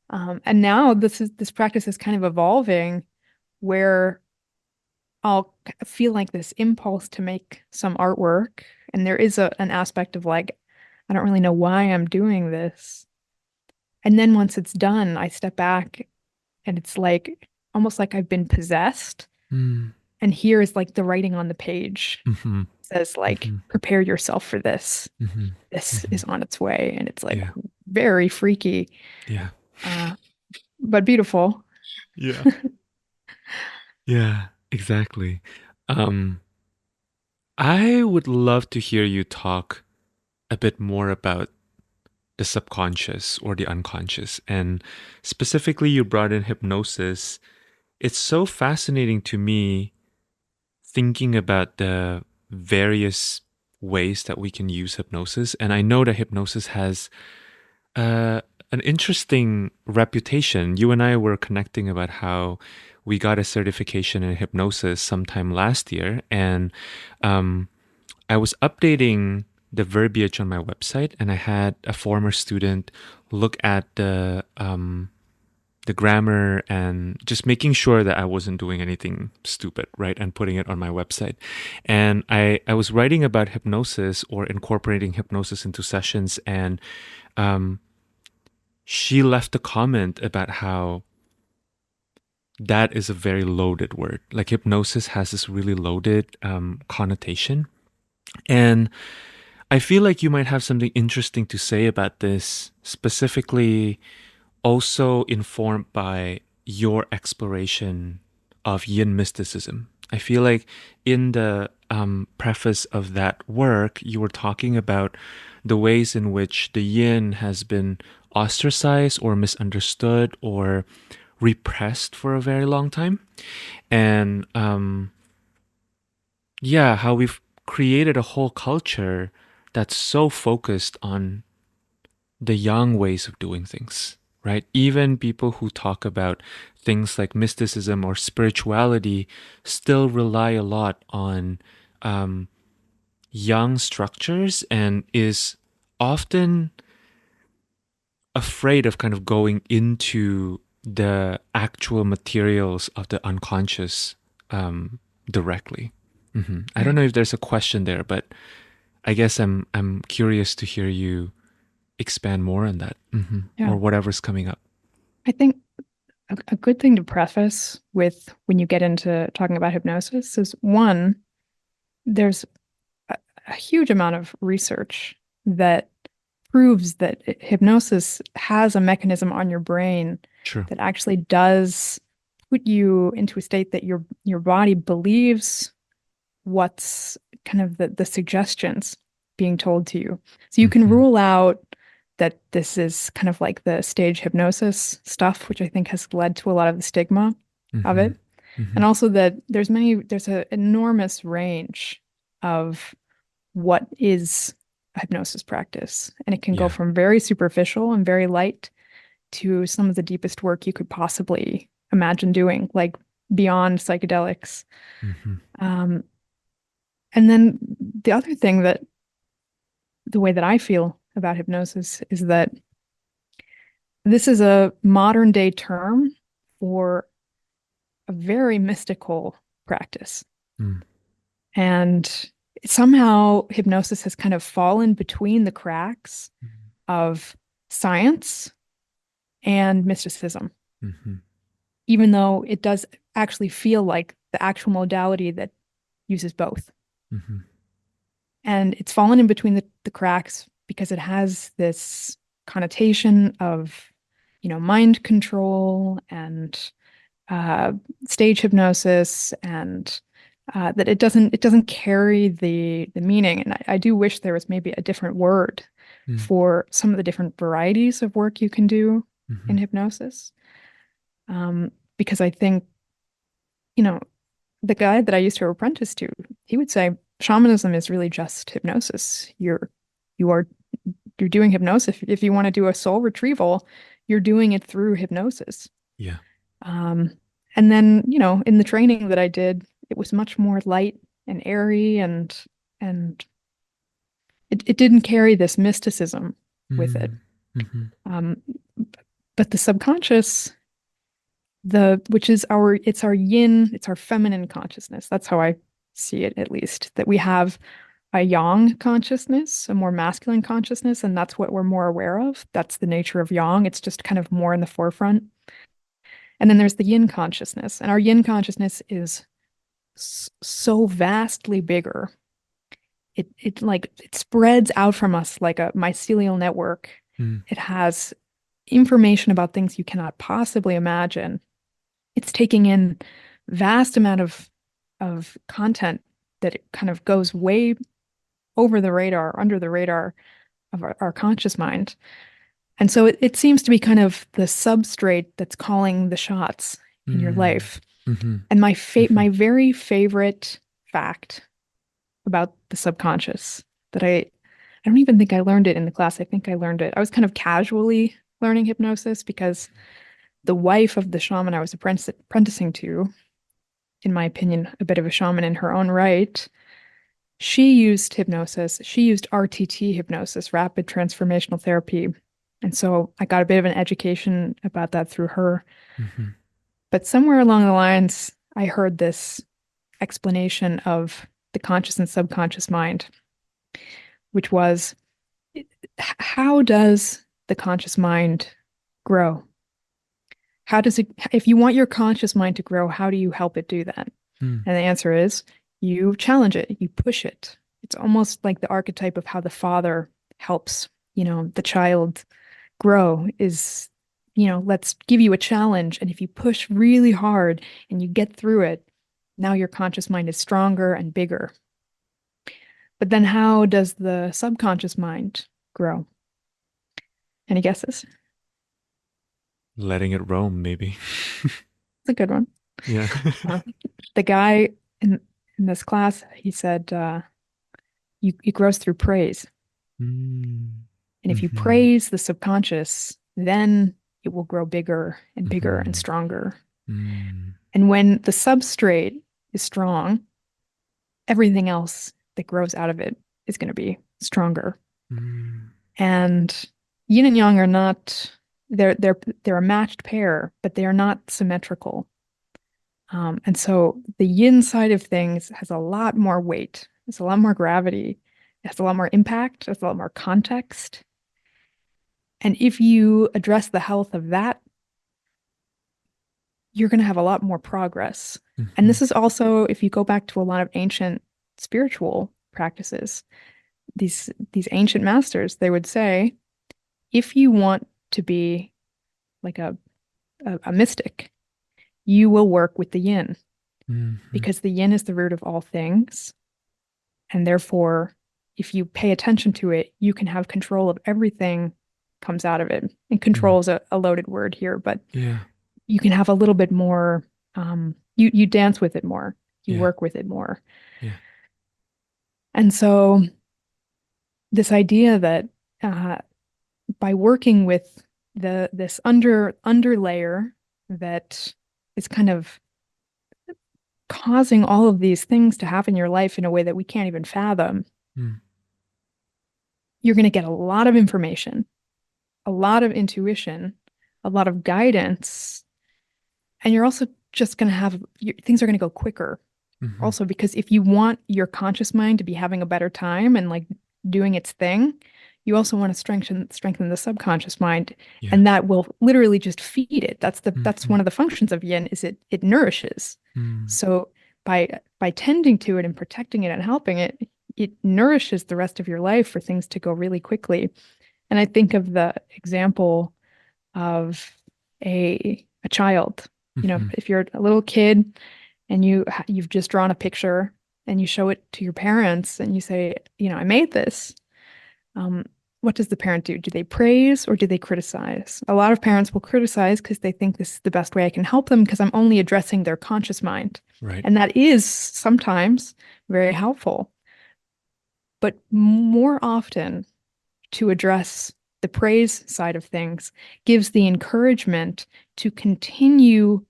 And now this practice is kind of evolving where I'll feel like this impulse to make some artwork. And there is an aspect of like, I don't really know why I'm doing this. And then once it's done, I step back and it's like almost like I've been possessed.
mm,
And here is like the writing on the page.
mhm,
It says like,
mhm,
prepare yourself for this.
mhm,
This is
mhm.
on its way. And it's like
Yeah,
very freaky,
yeah,
uh, but beautiful.
yeah, yeah, exactly. Um, I would love to hear you talk a bit more about the subconscious or the unconscious. And specifically, you brought in hypnosis. It's so fascinating to me thinking about the various ways that we can use hypnosis. And I know that hypnosis has uh, an interesting reputation. You and I were connecting about how we got a certification in hypnosis sometime last year. And um, I was updating the verbiage on my website, and I had a former student look at the grammar and just making sure that I wasn't doing anything stupid, right? And putting it on my website. And I was writing about hypnosis or incorporating hypnosis into sessions, and um, she left a comment about how that is a very loaded word. Like hypnosis has this really loaded connotation. And I feel like you might have something interesting to say about this, specifically also informed by your exploration of Yin mysticism. I feel like in the preface of that work, you were talking about the ways in which the Yin has been ostracized or misunderstood or repressed for a very long time. And yeah, how we've created a whole culture that's so focused on the young ways of doing things, right? Even people who talk about things like mysticism or spirituality still rely a lot on um, young structures and is often afraid of kind of going into the actual materials of the unconscious directly. I don't
Right.
know if there's a question there, but I guess I'm curious to hear you expand more on that,
Yeah.
or whatever's coming up.
I think a good thing to preface with when you get into talking about hypnosis is one, there's a huge amount of research that proves that hypnosis has a mechanism on your brain
Sure.
that actually does put you into a state that your body believes what's kind of the suggestions being told to you. So you can
Mm-hmm.
rule out that this is kind of like the stage hypnosis stuff, which I think has led to a lot of the stigma of
Mm-hmm.
it.
Mm-hmm.
And also that there's an enormous range of what is a hypnosis practice. And it can go
Yeah.
from very superficial and very light to some of the deepest work you could possibly imagine doing, like beyond psychedelics.
Mm-hmm.
Um, and then the other thing that the way that I feel about hypnosis is that this is a modern day term for a very mystical practice.
Mm.
And somehow hypnosis has kind of fallen between the cracks of science and mysticism,
Mm-hmm.
even though it does actually feel like the actual modality that uses both.
Mm-hmm.
And it's fallen in between the cracks because it has this connotation of, mind control and uh, stage hypnosis, and that it doesn't carry the meaning. And I do wish there was maybe a different word
Mm.
for some of the different varieties of work you can do
Mm-hmm.
in hypnosis. Because I think, you know, the guy that I used to apprentice to, he would say shamanism is really just hypnosis. You are you're doing hypnosis. If you want to do a soul retrieval, you're doing it through hypnosis.
Yeah.
Um, and then, in the training that I did, it was much more light and airy, and it didn't carry this mysticism with it.
Mm. Mm-hmm.
Um, but the subconscious, which is it's our yin, it's our feminine consciousness. That's how I see it, at least, that we have a yang consciousness, a more masculine consciousness, and that's what we're more aware of. That's the nature of yang. It's just kind of more in the forefront. And then there's the yin consciousness, and our yin consciousness is so vastly bigger. It spreads out from us like a mycelial network.
Mm.
It has information about things you cannot possibly imagine. It's taking in vast amount of content that it kind of goes way over the radar, under the radar of our conscious mind. And so it seems to be kind of the substrate that's calling the shots in your
Mm.
life.
Mm-hmm.
And
Mm-hmm.
my very favorite fact about the subconscious that I don't even think I learned it in the class. I think I learned it. I was kind of casually learning hypnosis because the wife of the shaman I was apprenticing to, in my opinion, a bit of a shaman in her own right, she used hypnosis. She used RTT hypnosis, rapid transformational therapy. And so I got a bit of an education about that through her.
Mm-hmm.
But somewhere along the lines, I heard this explanation of the conscious and subconscious mind, which was, how does the conscious mind grow? How does it, if you want your conscious mind to grow, how do you help it do that?
Mm.
And the answer is you challenge it, you push it. It's almost like the archetype of how the father helps, the child grow is, let's give you a challenge. And if you push really hard and you get through it, now your conscious mind is stronger and bigger. But then how does the subconscious mind grow? Any guesses?
Letting it roam, maybe.
It's a good one.
Yeah.
Uh, the guy in this class, he said, it grows through praise.
Mm.
And if you
Mm-hmm.
praise the subconscious, then it will grow bigger and bigger and
Mm-hmm.
stronger.
Mm.
And when the substrate is strong, everything else that grows out of it is going to be stronger.
Mm.
And yin and yang are not they're a matched pair, but they are not symmetrical. And so the yin side of things has a lot more weight. It's a lot more gravity. It has a lot more impact. It has a lot more context. And if you address the health of that, you're going to have a lot more progress. And
Mm-hmm.
this is also, if you go back to a lot of ancient spiritual practices, these ancient masters, they would say, if you want to be like a mystic, you will work with the yin
Mm-hmm.
because the yin is the root of all things. And therefore, if you pay attention to it, you can have control of everything comes out of it. And
Mm.
control is a loaded word here, but
Yeah.
you can have a little bit more, you dance with it more, you
Yeah.
work with it more.
Yeah.
And so this idea that uh, by working with this underlayer that is kind of causing all of these things to happen in your life in a way that we can't even fathom,
Mm.
you're going to get a lot of information, a lot of intuition, a lot of guidance, and you're also just going to have things are going to go quicker.
Mm-hmm.
Also, because if you want your conscious mind to be having a better time and like doing its thing, you also want to strengthen the subconscious mind,
Yeah.
and that will literally just feed it. That's
Mm-hmm.
one of the functions of yin is it nourishes.
Mm.
So by tending to it and protecting it and helping it, it nourishes the rest of your life for things to go really quickly. And I think of the example of a child. You know,
Mm-hmm.
if you're a little kid and you've just drawn a picture and you show it to your parents and you say, you know, I made this. Um, what does the parent do? Do they praise or do they criticize? A lot of parents will criticize because they think this is the best way I can help them because I'm only addressing their conscious mind.
Right.
And that is sometimes very helpful. But more often, to address the praise side of things gives the encouragement to continue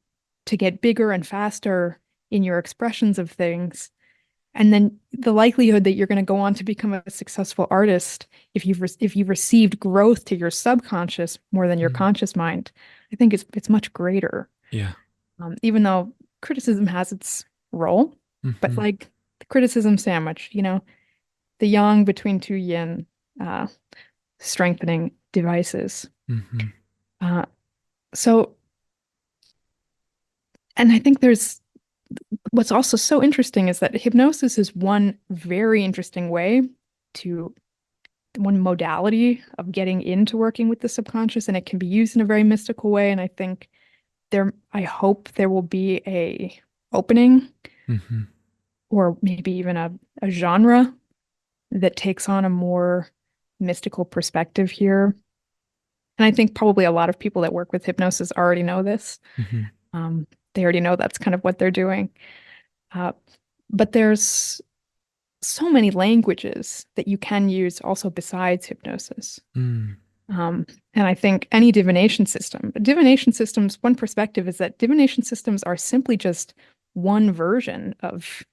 to get bigger and faster in your expressions of things. And then the likelihood that you're going to go on to become a successful artist if you've received growth to your subconscious more than your
Mm.
conscious mind, I think it's much greater.
Yeah.
Even though criticism has its role, but
Mm-hmm.
like the criticism sandwich, you know, the yang between two yin, uh, strengthening devices.
Mm-hmm.
Uh, so, and I think there's what's also so interesting is that hypnosis is one very interesting way to one modality of getting into working with the subconscious, and it can be used in a very mystical way. And I think I hope there will be a opening
Mm-hmm.
or maybe even a genre that takes on a more mystical perspective here. And I think probably a lot of people that work with hypnosis already know this.
Mm-hmm.
Um, they already know that's kind of what they're doing. Uh, but there's so many languages that you can use also besides hypnosis.
Mm.
Um, and I think any divination systems, one perspective is that divination systems are simply just one version of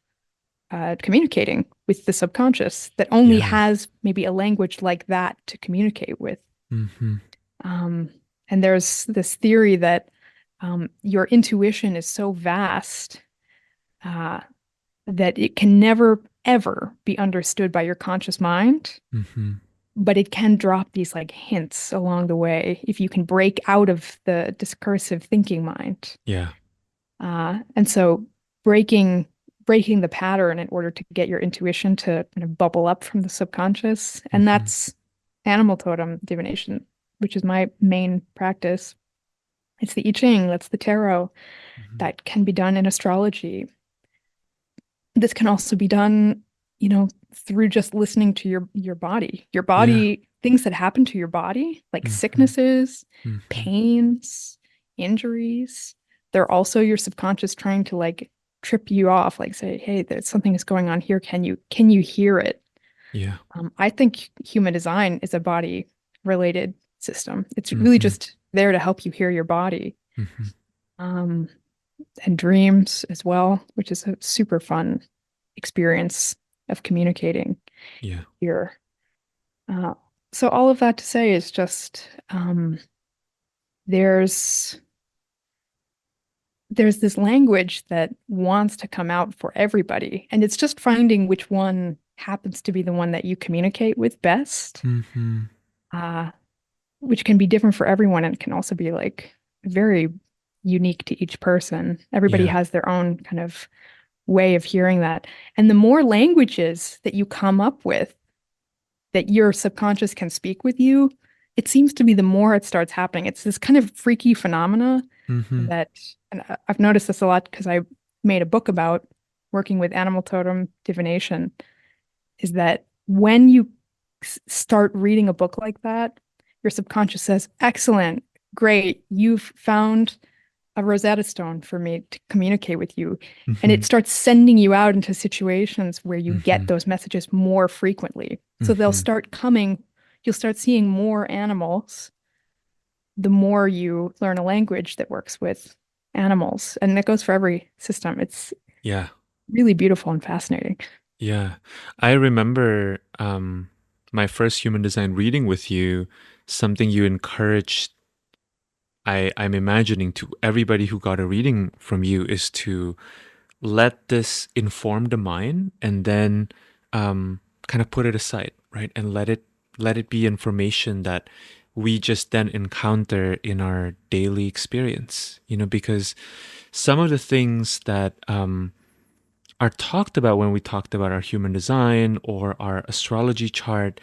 communicating with the subconscious that only
Yeah.
has maybe a language like that to communicate with.
Mm-hmm.
Um, and there's this theory that your intuition is so vast uh, that it can never, ever be understood by your conscious mind,
Mm-hmm.
but it can drop these like hints along the way if you can break out of the discursive thinking mind.
Yeah.
And so breaking breaking the pattern in order to get your intuition to kind of bubble up from the subconscious. And
Mm-hmm.
that's animal totem divination, which is my main practice. It's the I-Ching, that's the tarot,
Mm-hmm.
that can be done in astrology. This can also be done, you know, through just listening to your body. Your
Yeah.
body, things that happen to your body, like
Mm-hmm.
sicknesses,
Mm-hmm.
pains, injuries, they're also your subconscious trying to like trip you off, like say, hey, there's something is going on here. Can you hear it?
Yeah.
I think human design is a body related system. It's really
Mm-hmm.
just there to help you hear your body.
Mm-hmm.
Um, and dreams as well, which is a super fun experience of communicating
Yeah.
here. Uh, so all of that to say is just there's there's this language that wants to come out for everybody, and it's just finding which one happens to be the one that you communicate with best,
Mm-hmm.
uh, which can be different for everyone and can also be like very unique to each person. Everybody
Yeah.
has their own kind of way of hearing that. And the more languages that you come up with that your subconscious can speak with you, it seems to be the more it starts happening. It's this kind of freaky phenomena
Mm-hmm.
that, and I've noticed this a lot because I made a book about working with animal totem divination, is that when you start reading a book like that, your subconscious says, excellent, great, you've found a Rosetta Stone for me to communicate with you. And
Mm-hmm.
it starts sending you out into situations where you
Mm-hmm.
get those messages more frequently. So they'll
Mm-hmm.
start coming, you'll start seeing more animals the more you learn a language that works with animals. And that goes for every system. It's
Yeah.
really beautiful and fascinating.
Yeah. I remember my first human design reading with you, something you encouraged I'm imagining to everybody who got a reading from you is to let this inform the mind and then kind of put it aside, right? And let it be information that we just then encounter in our daily experience, because some of the things that are talked about when we talked about our human design or our astrology chart,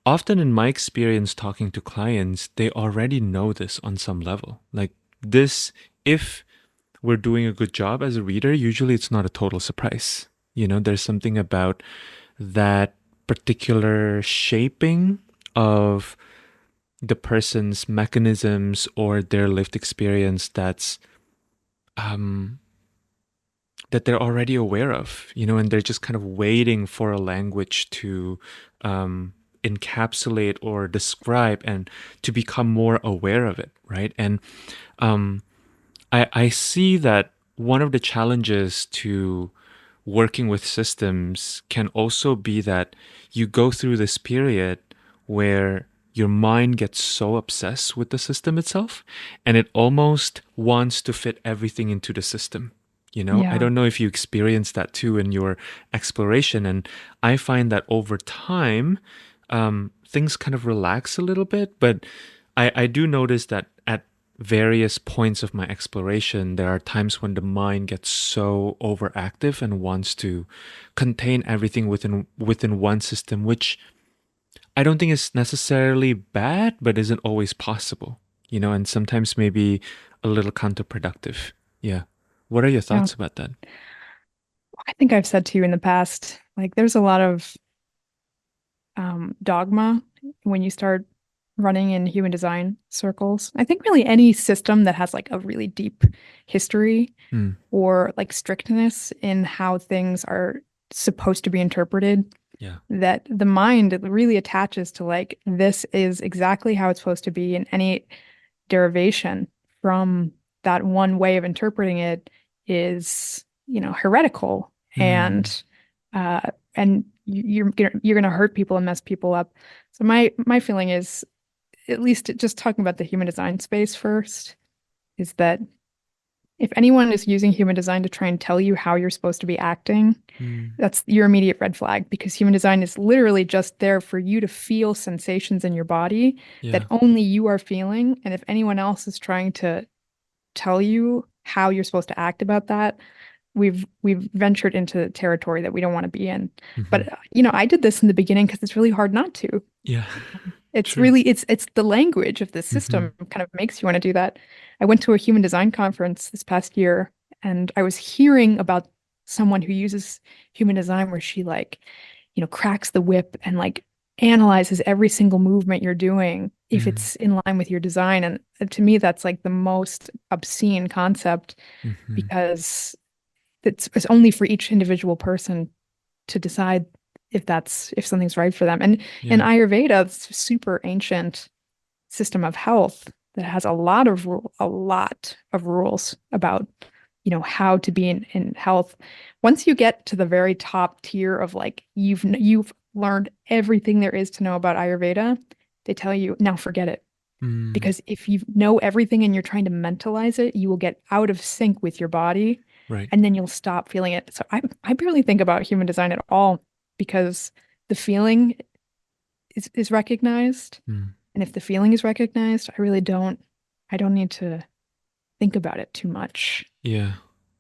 often in my experience talking to clients, they already know this on some level. Like this, if we're doing a good job as a reader, usually it's not a total surprise. There's something about that particular shaping of the person's mechanisms or their lived experience um, that they're already aware of, and they're just kind of waiting for a language to um, encapsulate or describe and to become more aware of it, right? And um, I see that one of the challenges to working with systems can also be that you go through this period where your mind gets so obsessed with the system itself and it almost wants to fit everything into the system. I
Yeah.
don't know if you experienced that too in your exploration. And I find that over time, things kind of relax a little bit. But I do notice that at various points of my exploration, there are times when the mind gets so overactive and wants to contain everything within one system, which I don't think is necessarily bad, but isn't always possible, and sometimes maybe a little counterproductive. Yeah. What are your
Yeah.
thoughts about that?
I think I've said to you in the past, like there's a lot of dogma when you start running in human design circles. I think really any system that has like a really deep history
Hmm.
or like strictness in how things are supposed to be interpreted,
Yeah.
that the mind really attaches to like this is exactly how it's supposed to be, and any derivation from that one way of interpreting it is, heretical,
Hmm.
uh and you're gonna hurt people and mess people up. So my feeling is, at least just talking about the human design space first, is that if anyone is using human design to try and tell you how you're supposed to be acting,
Hmm.
that's your immediate red flag, because human design is literally just there for you to feel sensations in your body that
Yeah.
only you are feeling. And if anyone else is trying to tell you how you're supposed to act about that, we've ventured into territory that we don't want to be in.
Hmm.
But I did this in the beginning because it's really hard not to.
Yeah.
It's
True.
really it's the language of the
Hmm.
system kind of makes you want to do that. I went to a human design conference this past year, and I was hearing about someone who uses human design where she like, cracks the whip and like analyzes every single movement you're doing if
Hmm.
it's in line with your design. And to me, that's like the most obscene concept,
Hmm.
because it's only for each individual person to decide if something's right for them. And in
Yeah.
Ayurveda, it's a super ancient system of health that has a lot of rules about, how to be in health. Once you get to the very top tier of like you've learned everything there is to know about Ayurveda, they tell you now forget it.
Mm.
Because if you know everything and you're trying to mentalize it, you will get out of sync with your body
Right.
and then you'll stop feeling it. So I barely think about human design at all because the feeling is recognized.
Mm.
And if the feeling is recognized, I don't need to think about it too much.
Yeah.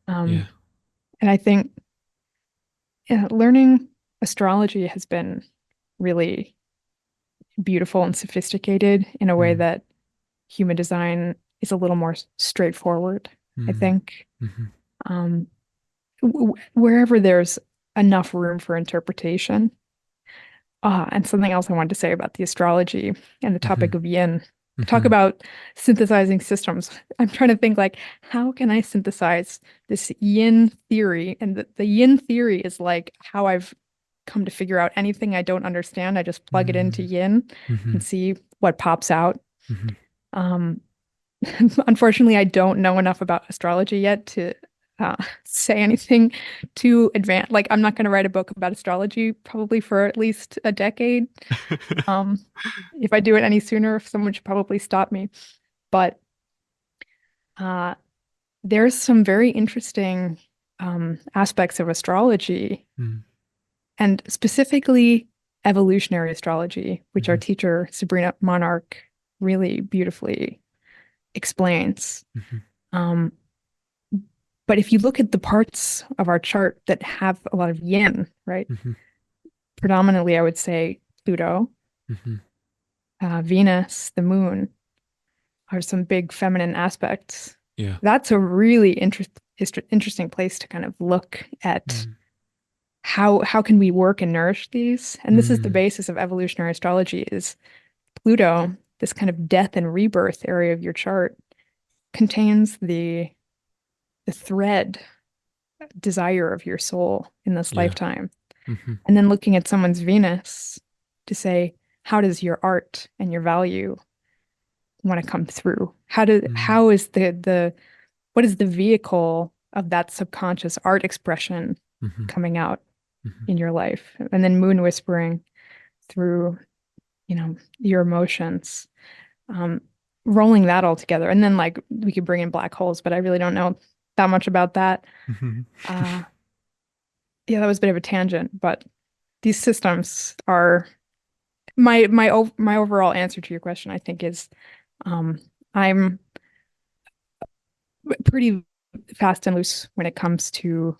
Um,
Yeah.
and I think learning astrology has been really beautiful and sophisticated in a way
Mm.
that human design is a little more straightforward, I
Mm.
think.
Mm-hmm.
Um, Wherever there's enough room for interpretation. And something else I wanted to say about the astrology and the
Mm-hmm.
topic of yin. Talk
Mm-hmm.
about synthesizing systems. I'm trying to think like, how can I synthesize this yin theory? And the yin theory is like how I've come to figure out anything I don't understand. I just plug it into
Mm.
yin
Mm-hmm.
and see what pops out.
Mm-hmm.
Um, Unfortunately, I don't know enough about astrology yet to say anything too advanced. Like, I'm not going to write a book about astrology probably for at least a decade. Um, if I do it any sooner, someone should probably stop me. But uh, there's some very interesting aspects of astrology,
Mm.
and specifically evolutionary astrology, which our
Mm-hmm.
teacher, Sabrina Monarch, really beautifully explains.
Mm-hmm.
Um, But if you look at the parts of our chart that have a lot of yin, right?
Mm-hmm.
Predominantly, I would say Pluto,
Mm-hmm.
Venus, the moon are some big feminine aspects.
Yeah.
That's a really interesting place to kind of look at
Mm.
how can we work and nourish these. And this is the
Mm.
basis of evolutionary astrology is Pluto, this kind of death and rebirth area of your chart, contains the thread desire of your soul in this
Yeah.
lifetime.
Mm-hmm.
And then looking at someone's Venus to say, how does your art and your value want to come through?
Mm.
How is the what is the vehicle of that subconscious art expression
Mm-hmm.
coming out
Mm-hmm.
in your life? And then moon whispering through, your emotions, um, rolling that all together. And then like we could bring in black holes, but I really don't know that much about that.
Mm-hmm.
Uh, yeah, that was a bit of a tangent, but these systems are my overall answer to your question, I think, is um, I'm pretty fast and loose when it comes to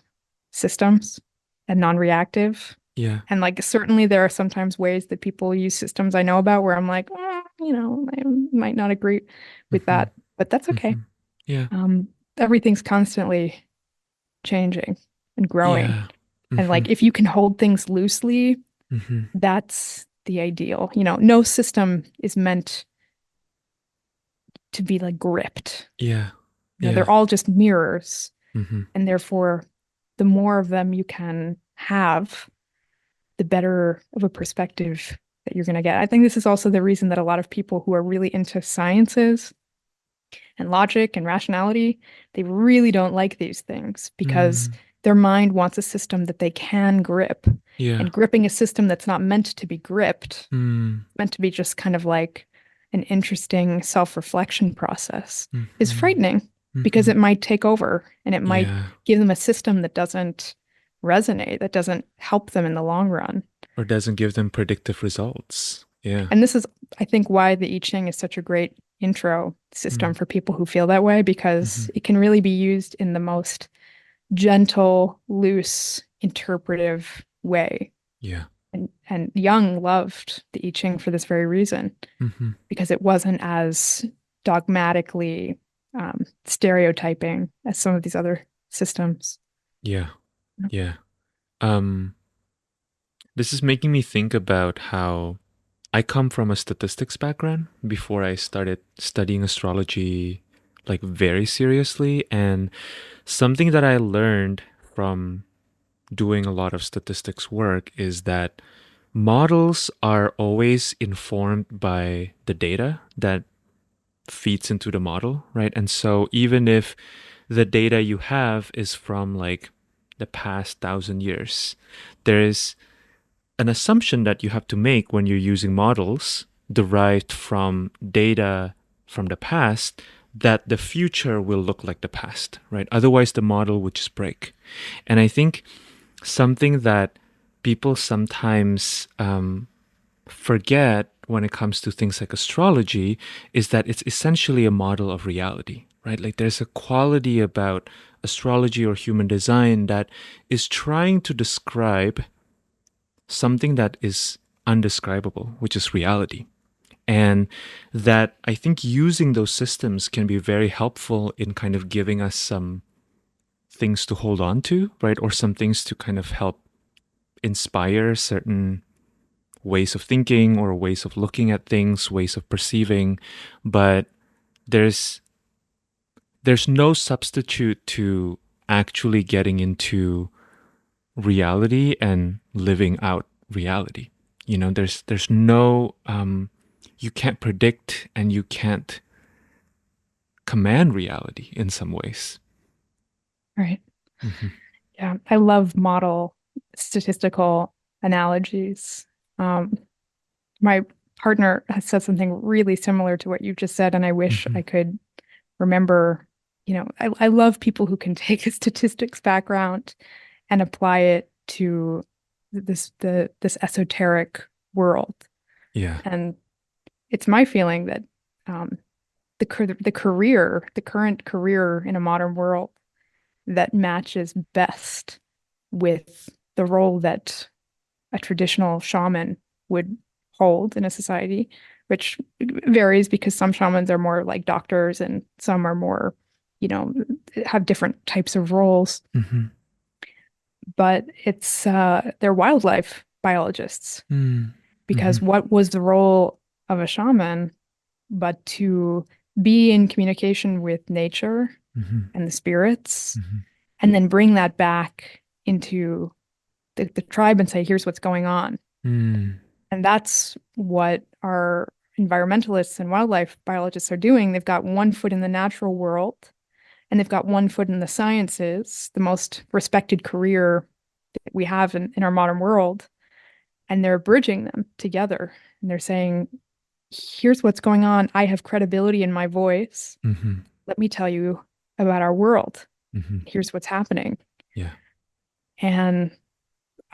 systems and non-reactive.
Yeah.
And like certainly there are sometimes ways that people use systems I know about where I'm like, I might not agree with
Mm-hmm.
that, but that's okay.
Mm-hmm. Yeah.
Um, Everything's constantly changing and growing.
Yeah.
And
Mm-hmm.
like if you can hold things loosely,
Mm-hmm.
that's the ideal. No system is meant to be like gripped.
Yeah.
They're
Yeah.
all just mirrors.
Mm-hmm.
And therefore, the more of them you can have, the better of a perspective that you're going to get. I think this is also the reason that a lot of people who are really into sciences and logic and rationality, they really don't like these things because
Mm.
their mind wants a system that they can grip.
Yeah.
And gripping a system that's not meant to be gripped,
Mm.
meant to be just kind of like an interesting self-reflection process, is
Mm-hmm.
frightening because
Mm-hmm.
it might take over and it might
Yeah.
give them a system that doesn't resonate, that doesn't help them in the long run.
Or doesn't give them predictive results. Yeah.
And this is, I think, why the I-Ching is such a great intro system
Mm.
for people who feel that way, because
Mm-hmm.
it can really be used in the most gentle, loose, interpretive way.
Yeah.
And Jung loved the I Ching for this very reason,
Mm-hmm.
because it wasn't as dogmatically stereotyping as some of these other systems.
Yeah. Yeah. Um, this is making me think about how I come from a statistics background before I started studying astrology like very seriously. And something that I learned from doing a lot of statistics work is that models are always informed by the data that feeds into the model, right? And so even if the data you have is from like the past 1,000 years, there is an assumption that you have to make when you're using models derived from data from the past, that the future will look like the past, right? Otherwise, the model would just break. And I think something that people sometimes forget when it comes to things like astrology is that it's essentially a model of reality, right? Like there's a quality about astrology or human design that is trying to describe something that is undescribable, which is reality. And that I think using those systems can be very helpful in kind of giving us some things to hold on to, right? Or some things to kind of help inspire certain ways of thinking or ways of looking at things, ways of perceiving. But there's there's no substitute to actually getting into reality and living out reality. There's no you can't predict and you can't command reality in some ways.
Right.
Hmm.
Yeah. I love model statistical analogies. Um, my partner has said something really similar to what you just said, and I wish
Hmm.
I could remember. I love people who can take a statistics background and apply it to this esoteric world.
Yeah.
And it's my feeling that um, the current career in a modern world that matches best with the role that a traditional shaman would hold in a society, which varies because some shamans are more like doctors and some are more, you know, have different types of roles.
Hmm.
But they're wildlife biologists
Mm.
because
Hmm.
what was the role of a shaman but to be in communication with nature
Hmm.
and the spirits
Hmm.
and then bring that back into the tribe and say, here's what's going on.
Mm.
And that's what our environmentalists and wildlife biologists are doing. They've got one foot in the natural world and they've got one foot in the sciences, the most respected career that we have in our modern world. And they're bridging them together. And they're saying, here's what's going on. I have credibility in my voice.
Hmm.
Let me tell you about our world.
Hmm.
Here's what's happening.
Yeah.
And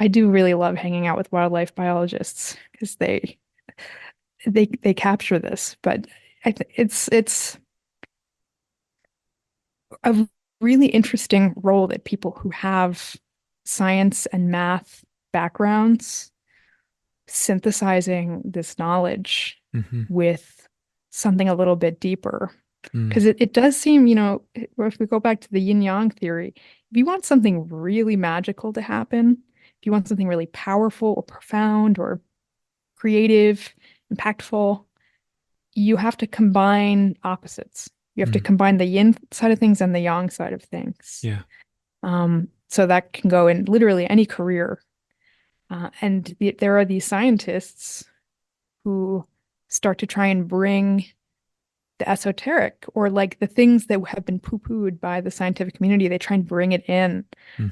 I do really love hanging out with wildlife biologists because they capture this. But it's a really interesting role that people who have science and math backgrounds synthesizing this knowledge
Hmm.
with something a little bit deeper.
Mm.
Because it does seem, if we go back to the yin yang theory, if you want something really magical to happen, if you want something really powerful or profound or creative, impactful, you have to combine opposites. You have to
Mm.
combine the yin side of things and the yang side of things.
Yeah.
So that can go in literally any career. There are these scientists who start to try and bring the esoteric or like the things that have been poo-pooed by the scientific community. They try and bring it in,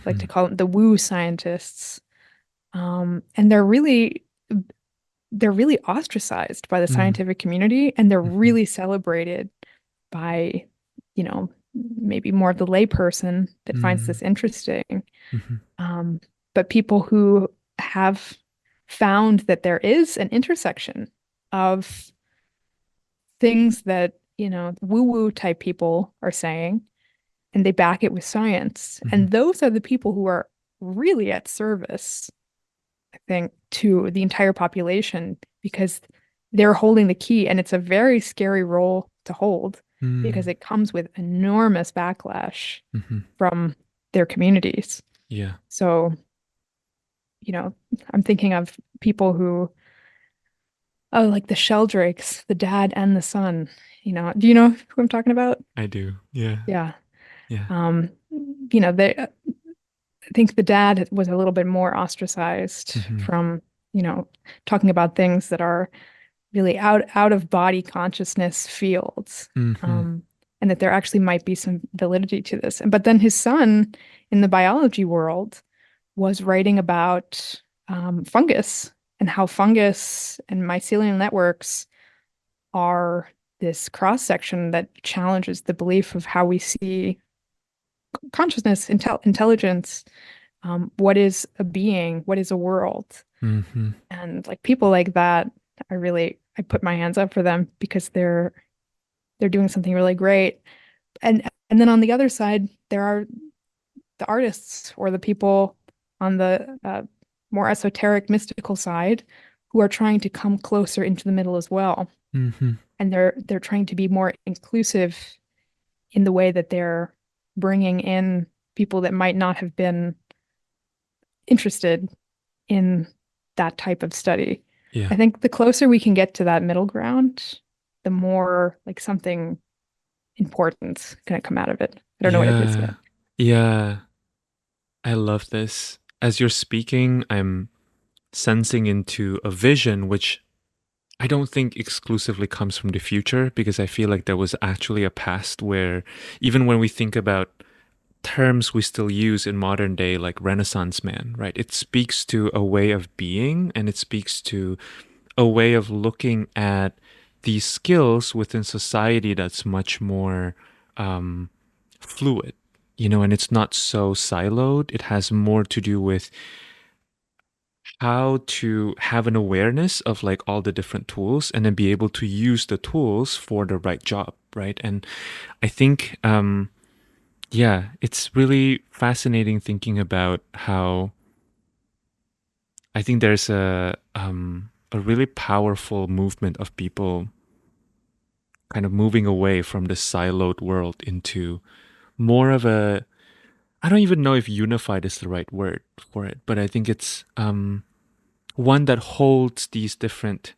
like to
Hmm.
call them the woo scientists. And they're really ostracized by the
Mm.
scientific community and they're
Hmm.
really celebrated by, maybe more the layperson that finds
Mm.
this interesting.
Hmm.
Um, but people who have found that there is an intersection of things that, woo-woo type people are saying, and they back it with science.
Hmm.
And those are the people who are really at service, I think, to the entire population because they're holding the key. And it's a very scary role to hold because
Mm.
it comes with enormous backlash
Hmm.
from their communities.
Yeah.
So, I'm thinking of people who, oh, like the Sheldrakes, the dad and the son. Do you know who I'm talking about?
I do. Yeah.
Yeah.
Yeah.
Um, I think the dad was a little bit more ostracized
Hmm.
from, talking about things that are really out of body consciousness fields.
Hmm.
Um, and that there actually might be some validity to this. But then his son in the biology world was writing about fungus and how fungus and mycelial networks are this cross section that challenges the belief of how we see consciousness, intelligence, what is a being, what is a world.
Mm-hmm.
And like people like that, I put my hands up for them because they're doing something really great. And then on the other side, there are the artists or the people on the more esoteric, mystical side who are trying to come closer into the middle as well.
Mm-hmm.
And they're trying to be more inclusive in the way that they're bringing in people that might not have been interested in that type of study.
Yeah.
I think the closer we can get to that middle ground, the more like something important going to come out of it. I don't know what it is yet.
Yeah. Yeah. I love this. As you're speaking, I'm sensing into a vision which I don't think exclusively comes from the future, because I feel like there was actually a past where, even when we think about terms we still use in modern day, like Renaissance man, right? It speaks to a way of being, and it speaks to a way of looking at these skills within society that's much more um, fluid, and it's not so siloed. It has more to do with how to have an awareness of like all the different tools, and then be able to use the tools for the right job, right? And I think, yeah, it's really fascinating thinking about how I think there's a really powerful movement of people kind of moving away from the siloed world into more of a, I don't even know if unified is the right word for it, but I think it's one that holds these different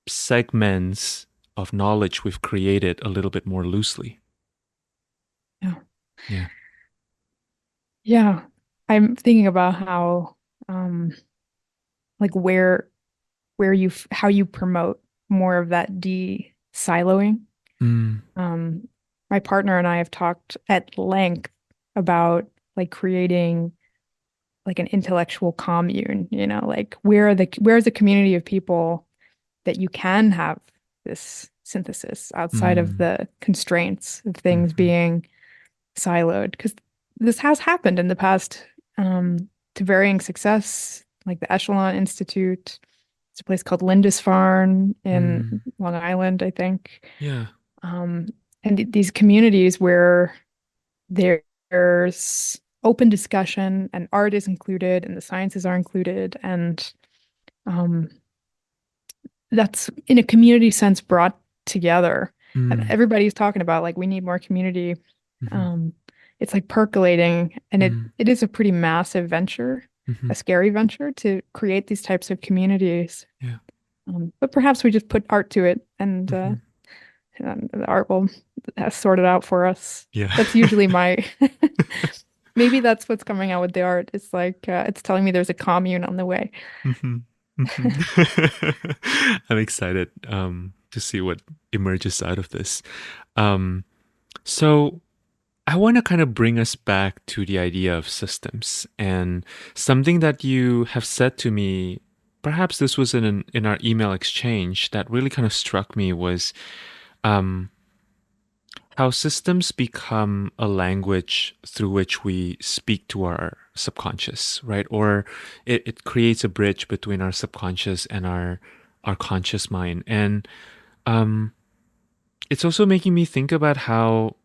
segments of knowledge we've created a little bit more loosely.
Yeah.
Yeah.
Yeah. I'm thinking about how um like how you promote more of that de-siloing.
Mm,
Um my partner and I have talked at length about like creating like an intellectual commune, like where's a community of people that you can have this synthesis outside of
mm,
the constraints of things
mhm,
being siloed, because this has happened in the past to varying success, like the Echelon Institute. It's a place called Lindisfarne in
mm.
Long Island, I think.
Yeah.
Um, and these communities where there's open discussion and art is included and the sciences are included, and um, that's in a community sense brought together. And
Mm,
everybody's talking about like we need more community.
mhm,
Um, it's like percolating, and it
mm,
it is a pretty massive venture,
mhm.
a scary venture to create these types of communities.
Yeah.
But perhaps we just put art to it,
Mhm.
and the art will sort it out for us.
Yeah.
That's usually my. Maybe that's what's coming out with the art. It's like it's telling me there's a commune on the way.
Mhm, mhm. I'm excited to see what emerges out of this. Um, so I want to kind of bring us back to the idea of systems, and something that you have said to me. Perhaps this was in our email exchange that really kind of struck me was um, how systems become a language through which we speak to our subconscious, right? Or it creates a bridge between our subconscious and our conscious mind. And um, it's also making me think about how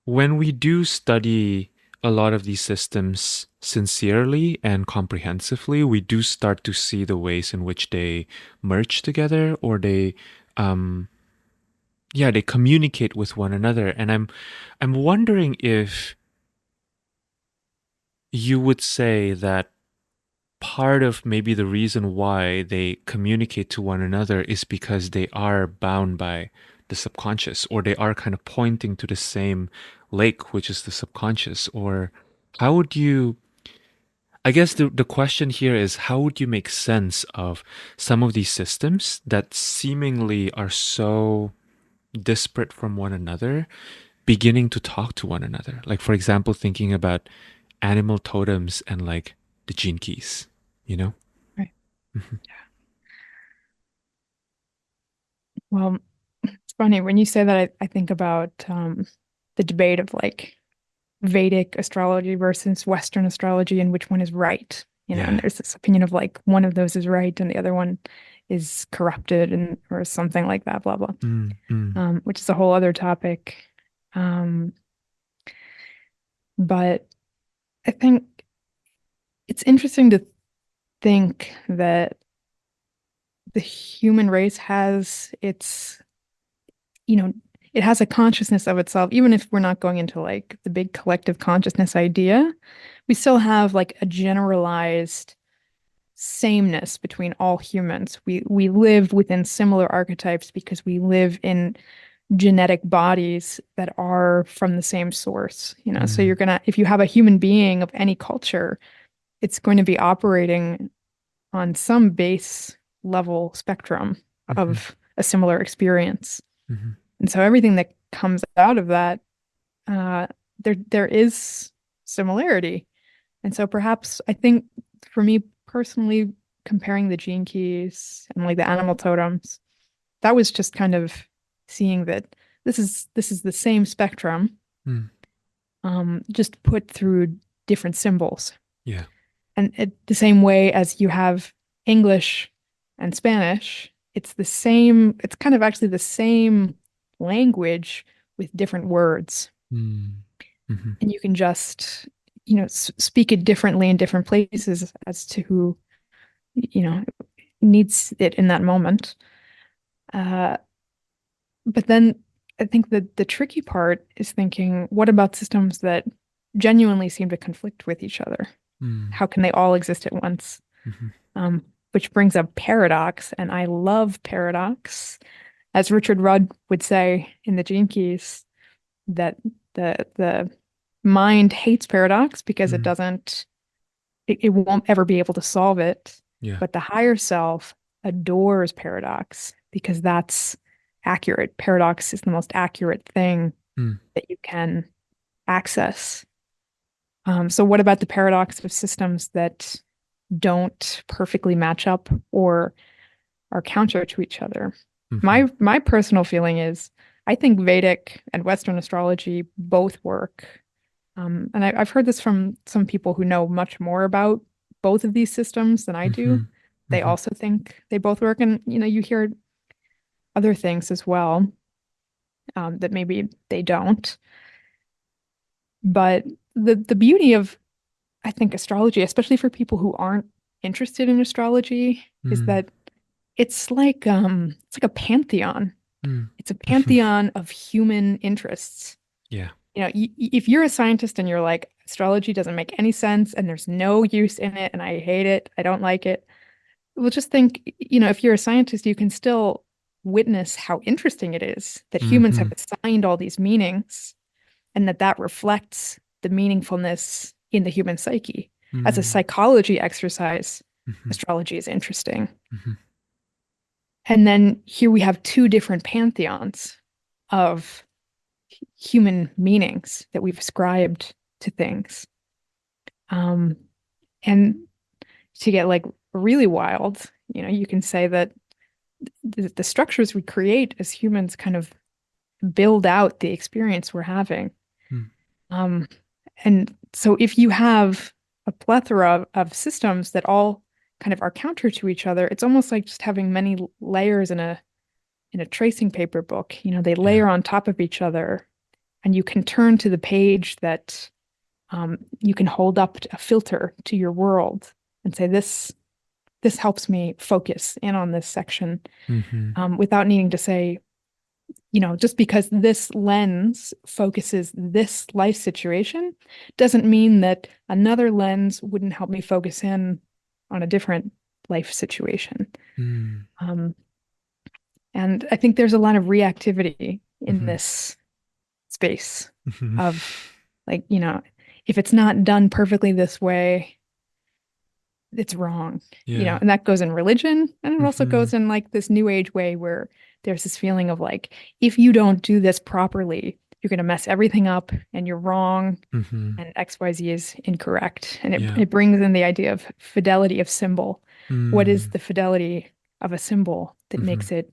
when we do study a lot of these systems sincerely and comprehensively, we do start to see the ways in which they merge together, or um, they communicate with one another. And I'm wondering if you would say that part of maybe the reason why they communicate to one another is because they are bound by the subconscious, or they are kind of pointing to the same lake, which is the subconscious. Or how would you, I guess the question here is, how would you make sense of some of these systems that seemingly are so disparate from one another beginning to talk to one another? Like, for example, thinking about animal totems and like the gene keys, you know?
Right.
Mhm.
Well, it's funny when you say that, I think about the debate of like Vedic astrology versus Western astrology and which one is right. And
Yeah.
there's this opinion of like one of those is right and the other one is corrupted and or something like that, blah blah.
Mm, mm.
Which is a whole other topic. Um, but I think it's interesting to think that the human race has its, you know, it has a consciousness of itself, even if we're not going into like the big collective consciousness idea, we still have like a generalized sameness between all humans. We live within similar archetypes because we live in genetic bodies that are from the same source. So
Mm,
if you have a human being of any culture, it's going to be operating on some base level spectrum
mhm,
of a similar experience.
mhm,
And so everything that comes out of that, uh, there is similarity. And so perhaps I think for me personally, comparing the gene keys and like the animal totems, that was just kind of seeing that this is the same spectrum,
mm.
just put through different symbols.
Yeah.
The same way as you have English and Spanish, it's kind of actually the same language with different words.
Mm, mhm,
And you can just, speak it differently in different places as to who, you know, needs it in that moment. Uh, but then I think that the tricky part is thinking, what about systems that genuinely seem to conflict with each other?
mm,
How can they all exist at once?
mhm.
Which brings up paradox, and I love paradox. As Richard Rudd would say in the Gene Keys, that the mind hates paradox because
Mm,
it won't ever be able to solve it.
yeah.
But the higher self adores paradox because that's accurate. Paradox is the most accurate thing
Mm,
that you can access. So what about the paradox of systems that don't perfectly match up or are counter to each other?
mhm,
My personal feeling is I think Vedic and Western astrology both work. And I've heard this from some people who know much more about both of these systems than I do.
mhm,
They
mhm.
also think they both work. And, you hear other things as well, that maybe they don't. But the beauty of, I think, astrology, especially for people who aren't interested in astrology, is
Mm,
that it's like a pantheon.
mm.
It's a pantheon of human interests.
Yeah.
If you're a scientist and you're like, astrology doesn't make any sense and there's no use in it and I hate it, I don't like it. Well, just think, if you're a scientist, you can still witness how interesting it is that humans have
Mhm,
assigned all these meanings and that reflects the meaningfulness in the human psyche. As a
mm,
psychology exercise,
mhm,
astrology is interesting.
mhm.
And then here we have two different pantheons of human meanings that we've ascribed to things. Um, and to get like really wild, you can say that the structures we create as humans kind of build out the experience we're having.
Mm,
Um, and so if you have a plethora of systems that all kind of are counter to each other, it's almost like just having many layers in a tracing paper book. They
yeah.
layer on top of each other, and you can turn to the page that you can hold up a filter to your world and say, this helps me focus in on this section,
Mhm,
without needing to say, just because this lens focuses this life situation doesn't mean that another lens wouldn't help me focus in on a different life situation.
mm,
Um, and I think there's a lot of reactivity in
mhm,
this space
mhm.
of like, if it's not done perfectly this way, it's wrong,
Yeah.
and that goes in religion and it also
Mhm,
goes in like this new age way where there's this feeling of like, if you don't do this properly, you're going to mess everything up and you're wrong
mhm.
and XYZ is incorrect. And it,
Yeah.
it brings in the idea of fidelity of symbol. What is
Mm,
the fidelity of a symbol that
mhm.
makes it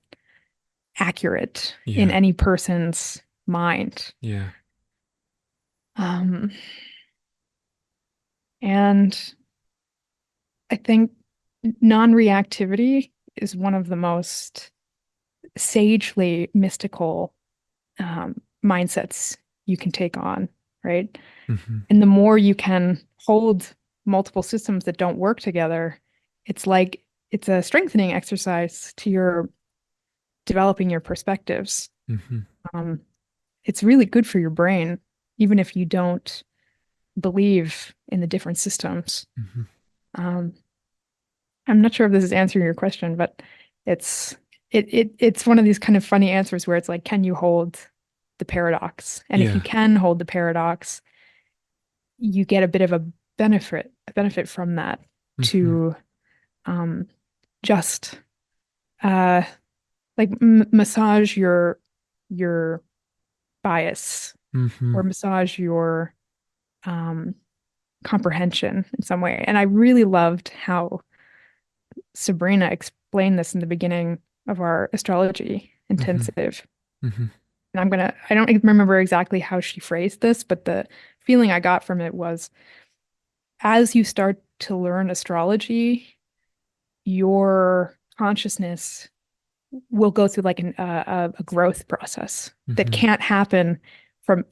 accurate in
Yeah.
any person's mind.
Yeah.
Um, and I think non-reactivity is one of the most sagely mystical mindsets you can take on, right?
Mm-hmm.
And the more you can hold multiple systems that don't work together, it's like it's a strengthening exercise to your developing your perspectives.
Mm-hmm.
Um, it's really good for your brain, even if you don't believe in the different systems.
Mm-hmm.
Um, I'm not sure if this is answering your question, but it's it's one of these kind of funny answers where it's like, can you hold the paradox? And if you
Yeah.
can hold the paradox, you get a bit of a benefit from that
Mm-hmm.
to um, just uh, like massage your bias
Mm-hmm.
or massage your um, comprehension in some way. And I really loved how Sabrina explained this in the beginning of our astrology
Mm-hmm.
intensive.
Mm-hmm.
And I don't remember exactly how she phrased this, but the feeling I got from it was as you start to learn astrology, your consciousness will go through like a growth process that
Mm-hmm.
can't happen from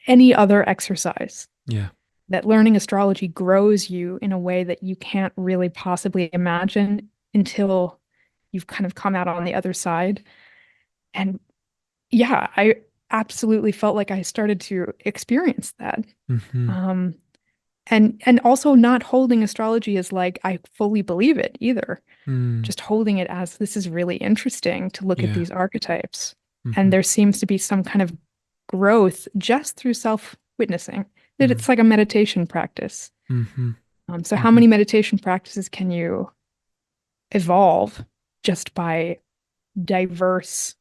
any other exercise.
Yeah.
That learning astrology grows you in a way that you can't really possibly imagine until you've kind of come out on the other side. And yeah, I absolutely felt like I started to experience that.
Mm-hmm.
Um, and also not holding astrology as like I fully believe it either.
Mm.
Just holding it as this is really interesting to look at
Yeah.
these archetypes. And
Mm-hmm.
there seems to be some kind of growth just through self-witnessing. That
Mm.
it's like a meditation practice.
Mm-hmm.
So how
Mm-hmm.
many meditation practices can you evolve just by diverse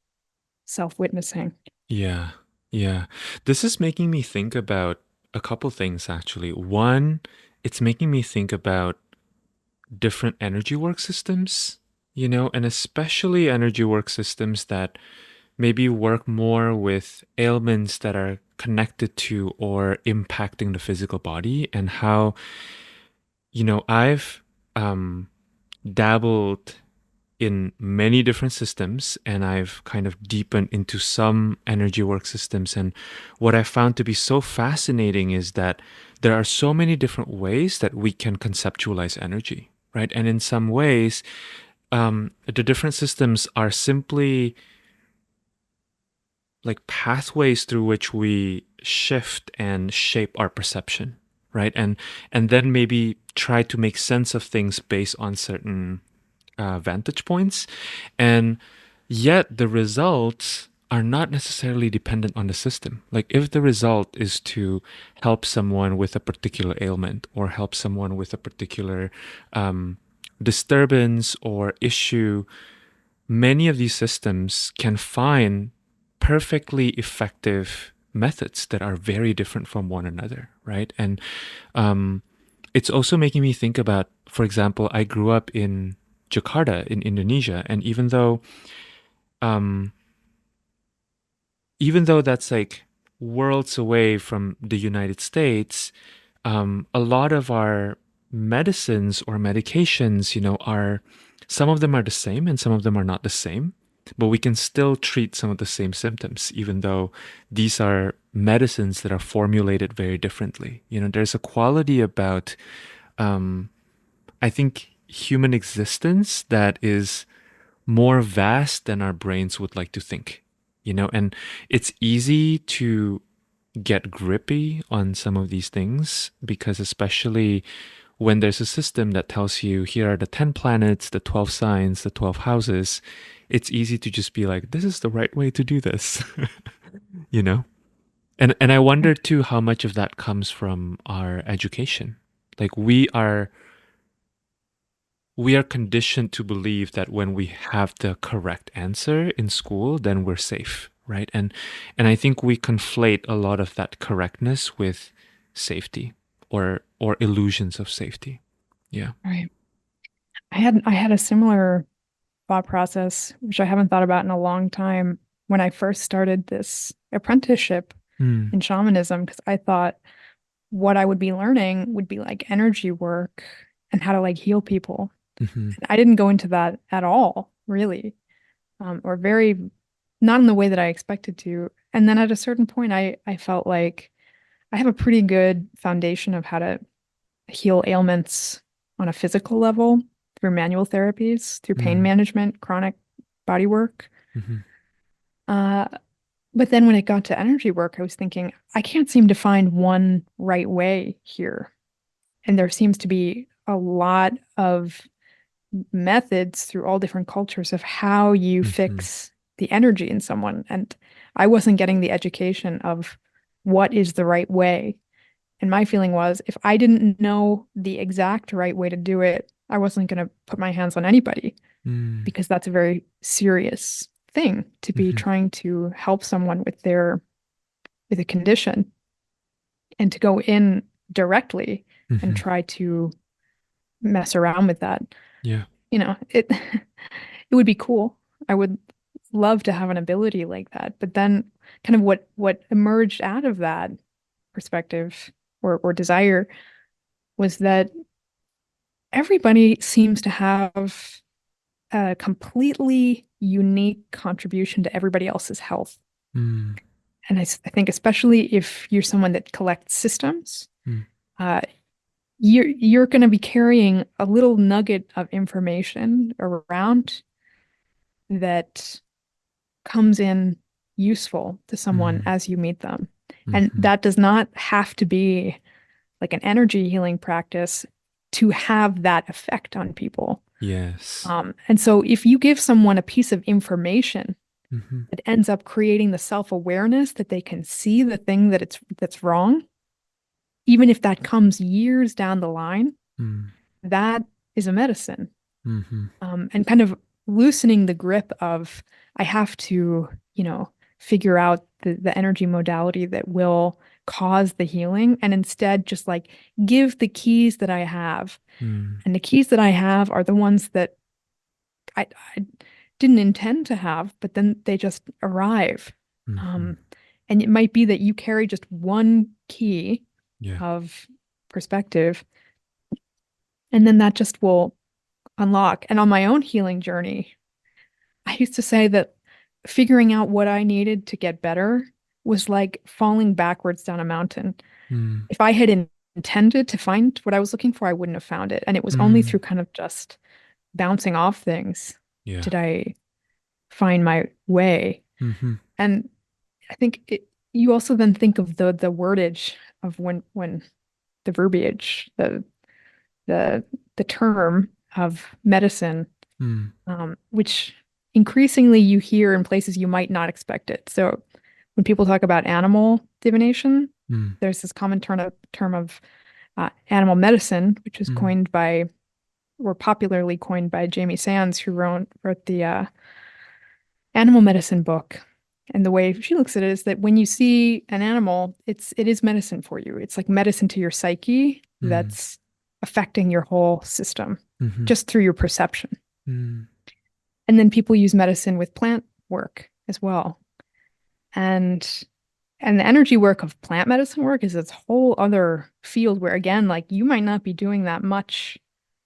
self-witnessing?
Yeah. Yeah. This is making me think about a couple things actually. One, it's making me think about different energy work systems, and especially energy work systems that maybe work more with ailments that are connected to or impacting the physical body, and how, I've dabbled in many different systems, and I've kind of deepened into some energy work systems. And what I found to be so fascinating is that there are so many different ways that we can conceptualize energy, right? And in some ways, the different systems are simply like pathways through which we shift and shape our perception, right? And then maybe try to make sense of things based on certain vantage points. And yet the results are not necessarily dependent on the system. Like if the result is to help someone with a particular ailment or help someone with a particular um, disturbance or issue, many of these systems can find perfectly effective methods that are very different from one another, right? And um, it's also making me think about, for example, I grew up in Jakarta in Indonesia, and um, even though that's like worlds away from the United States, a lot of our medicines or medications, are some of them are the same and some of them are not the same, but we can still treat some of the same symptoms, even though these are medicines that are formulated very differently. There's a quality about, um, I think, human existence that is more vast than our brains would like to think, and it's easy to get grippy on some of these things because, especially when there's a system that tells you here are the 10 planets, the 12 signs, the 12 houses, it's easy to just be like, this is the right way to do this, you know? And I wonder too how much of that comes from our education. Like we are conditioned to believe that when we have the correct answer in school, then we're safe, right? And I think we conflate a lot of that correctness with safety or illusions of safety. Yeah.
Right. I had a similar thought process, which I haven't thought about in a long time, when I first started this apprenticeship
Mm.
in shamanism, because I thought what I would be learning would be like energy work and how to like heal people.
Mm-hmm.
And I didn't go into that at all, really, or very not in the way that I expected to. And then at a certain point, I felt like I have a pretty good foundation of how to heal ailments on a physical level through manual therapies, through pain
Mm.
management, chronic body work.
Mm-hmm.
Uh, but then when it got to energy work, I was thinking, I can't seem to find one right way here. And there seems to be a lot of methods through all different cultures of how you
Mm-hmm.
fix the energy in someone. And I wasn't getting the education of what is the right way. And my feeling was if I didn't know the exact right way to do it, I wasn't going to put my hands on anybody
Mm.
because that's a very serious thing to be
Mm-hmm.
trying to help someone with a condition and to go in directly and
Mm-hmm.
try to mess around with that.
Yeah.
It it would be cool. I would love to have an ability like that. But then kind of what emerged out of that perspective or desire was that everybody seems to have a completely unique contribution to everybody else's health.
Mm.
And I think especially if you're someone that collects systems,
Mm.
uh, you're going to be carrying a little nugget of information around that comes in useful to someone
Mm.
as you meet them. And
Mm-hmm.
that does not have to be like an energy healing practice to have that effect on people.
Yes.
And so if you give someone a piece of information
Mm-hmm.
that ends up creating the self-awareness that they can see the thing that's wrong, even if that comes years down the line,
Mm.
that is a medicine.
Mm-hmm.
And kind of loosening the grip of I have to, figure out the energy modality that will cause the healing and instead just like give the keys that I have.
Mm.
And the keys that I have are the ones that I didn't intend to have, but then they just arrive.
Mm-hmm.
Um, and it might be that you carry just one key
Yeah.
of perspective, and then that just will unlock. And on my own healing journey, I used to say that figuring out what I needed to get better was like falling backwards down a mountain.
Mm.
If I had intended to find what I was looking for, I wouldn't have found it. And it was only
Mm.
through kind of just bouncing off things
Yeah.
did I find my way.
Mm-hmm.
And I think you also then think of the wordage of when the verbiage, the the term of medicine,
Mm.
which increasingly you hear in places you might not expect it. So when people talk about animal divination,
Mm.
there's this common term of animal medicine, which was
Mm.
coined by, or popularly coined by Jamie Sands, who wrote the animal medicine book. And the way she looks at it is that when you see an animal, it is medicine for you. It's like medicine to your psyche
Mm.
that's affecting your whole system
Mm-hmm.
just through your perception.
Mm.
And then people use medicine with plant work as well. And and the energy work of plant medicine work is this whole other field where again, like you might not be doing that much,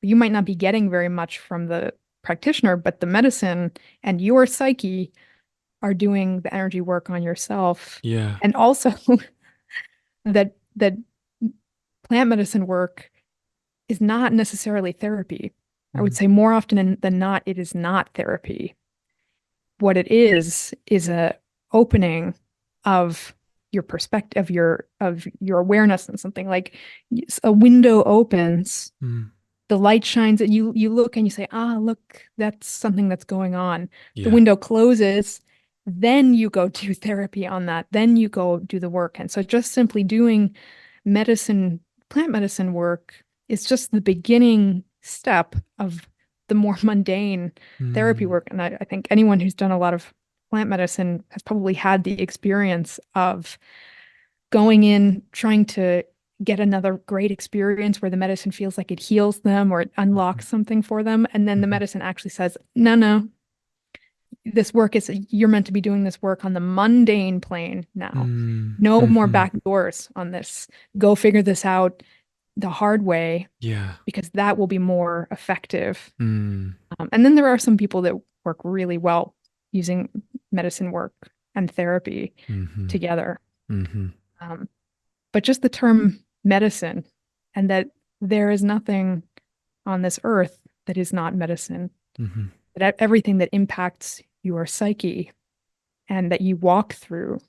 you might not be getting very much from the practitioner, but the medicine and your psyche are doing the energy work on yourself.
Yeah.
And also that plant medicine work is not necessarily therapy. I would
Mm.
say more often than not, it is not therapy. What it is a opening of your perspective, of your awareness and something like a window opens,
Mm.
the light shines and you look and you say, ah, look, that's something that's going on. The
Yeah.
window closes, then you go do therapy on that, then you go do the work. And so just simply doing medicine, plant medicine work is just the beginning step of the more mundane therapy
Mm.
work. And I think anyone who's done a lot of plant medicine has probably had the experience of going in, trying to get another great experience where the medicine feels like it heals them or it
Mm-hmm.
unlocks something for them. And then the
Mm-hmm.
medicine actually says, no, no, this work is you're meant to be doing this work on the mundane plane now.
Mm,
No more
mm-hmm.
back doors on this. Go figure this out the hard way
Yeah.
because that will be more effective.
Mm,
And then there are some people that work really well using medicine work and therapy
mm-hmm.
together.
Mm-hmm.
Um, but just the term medicine and that there is nothing on this earth that is not medicine,
Mm-hmm.
that everything that impacts your psyche and that you walk through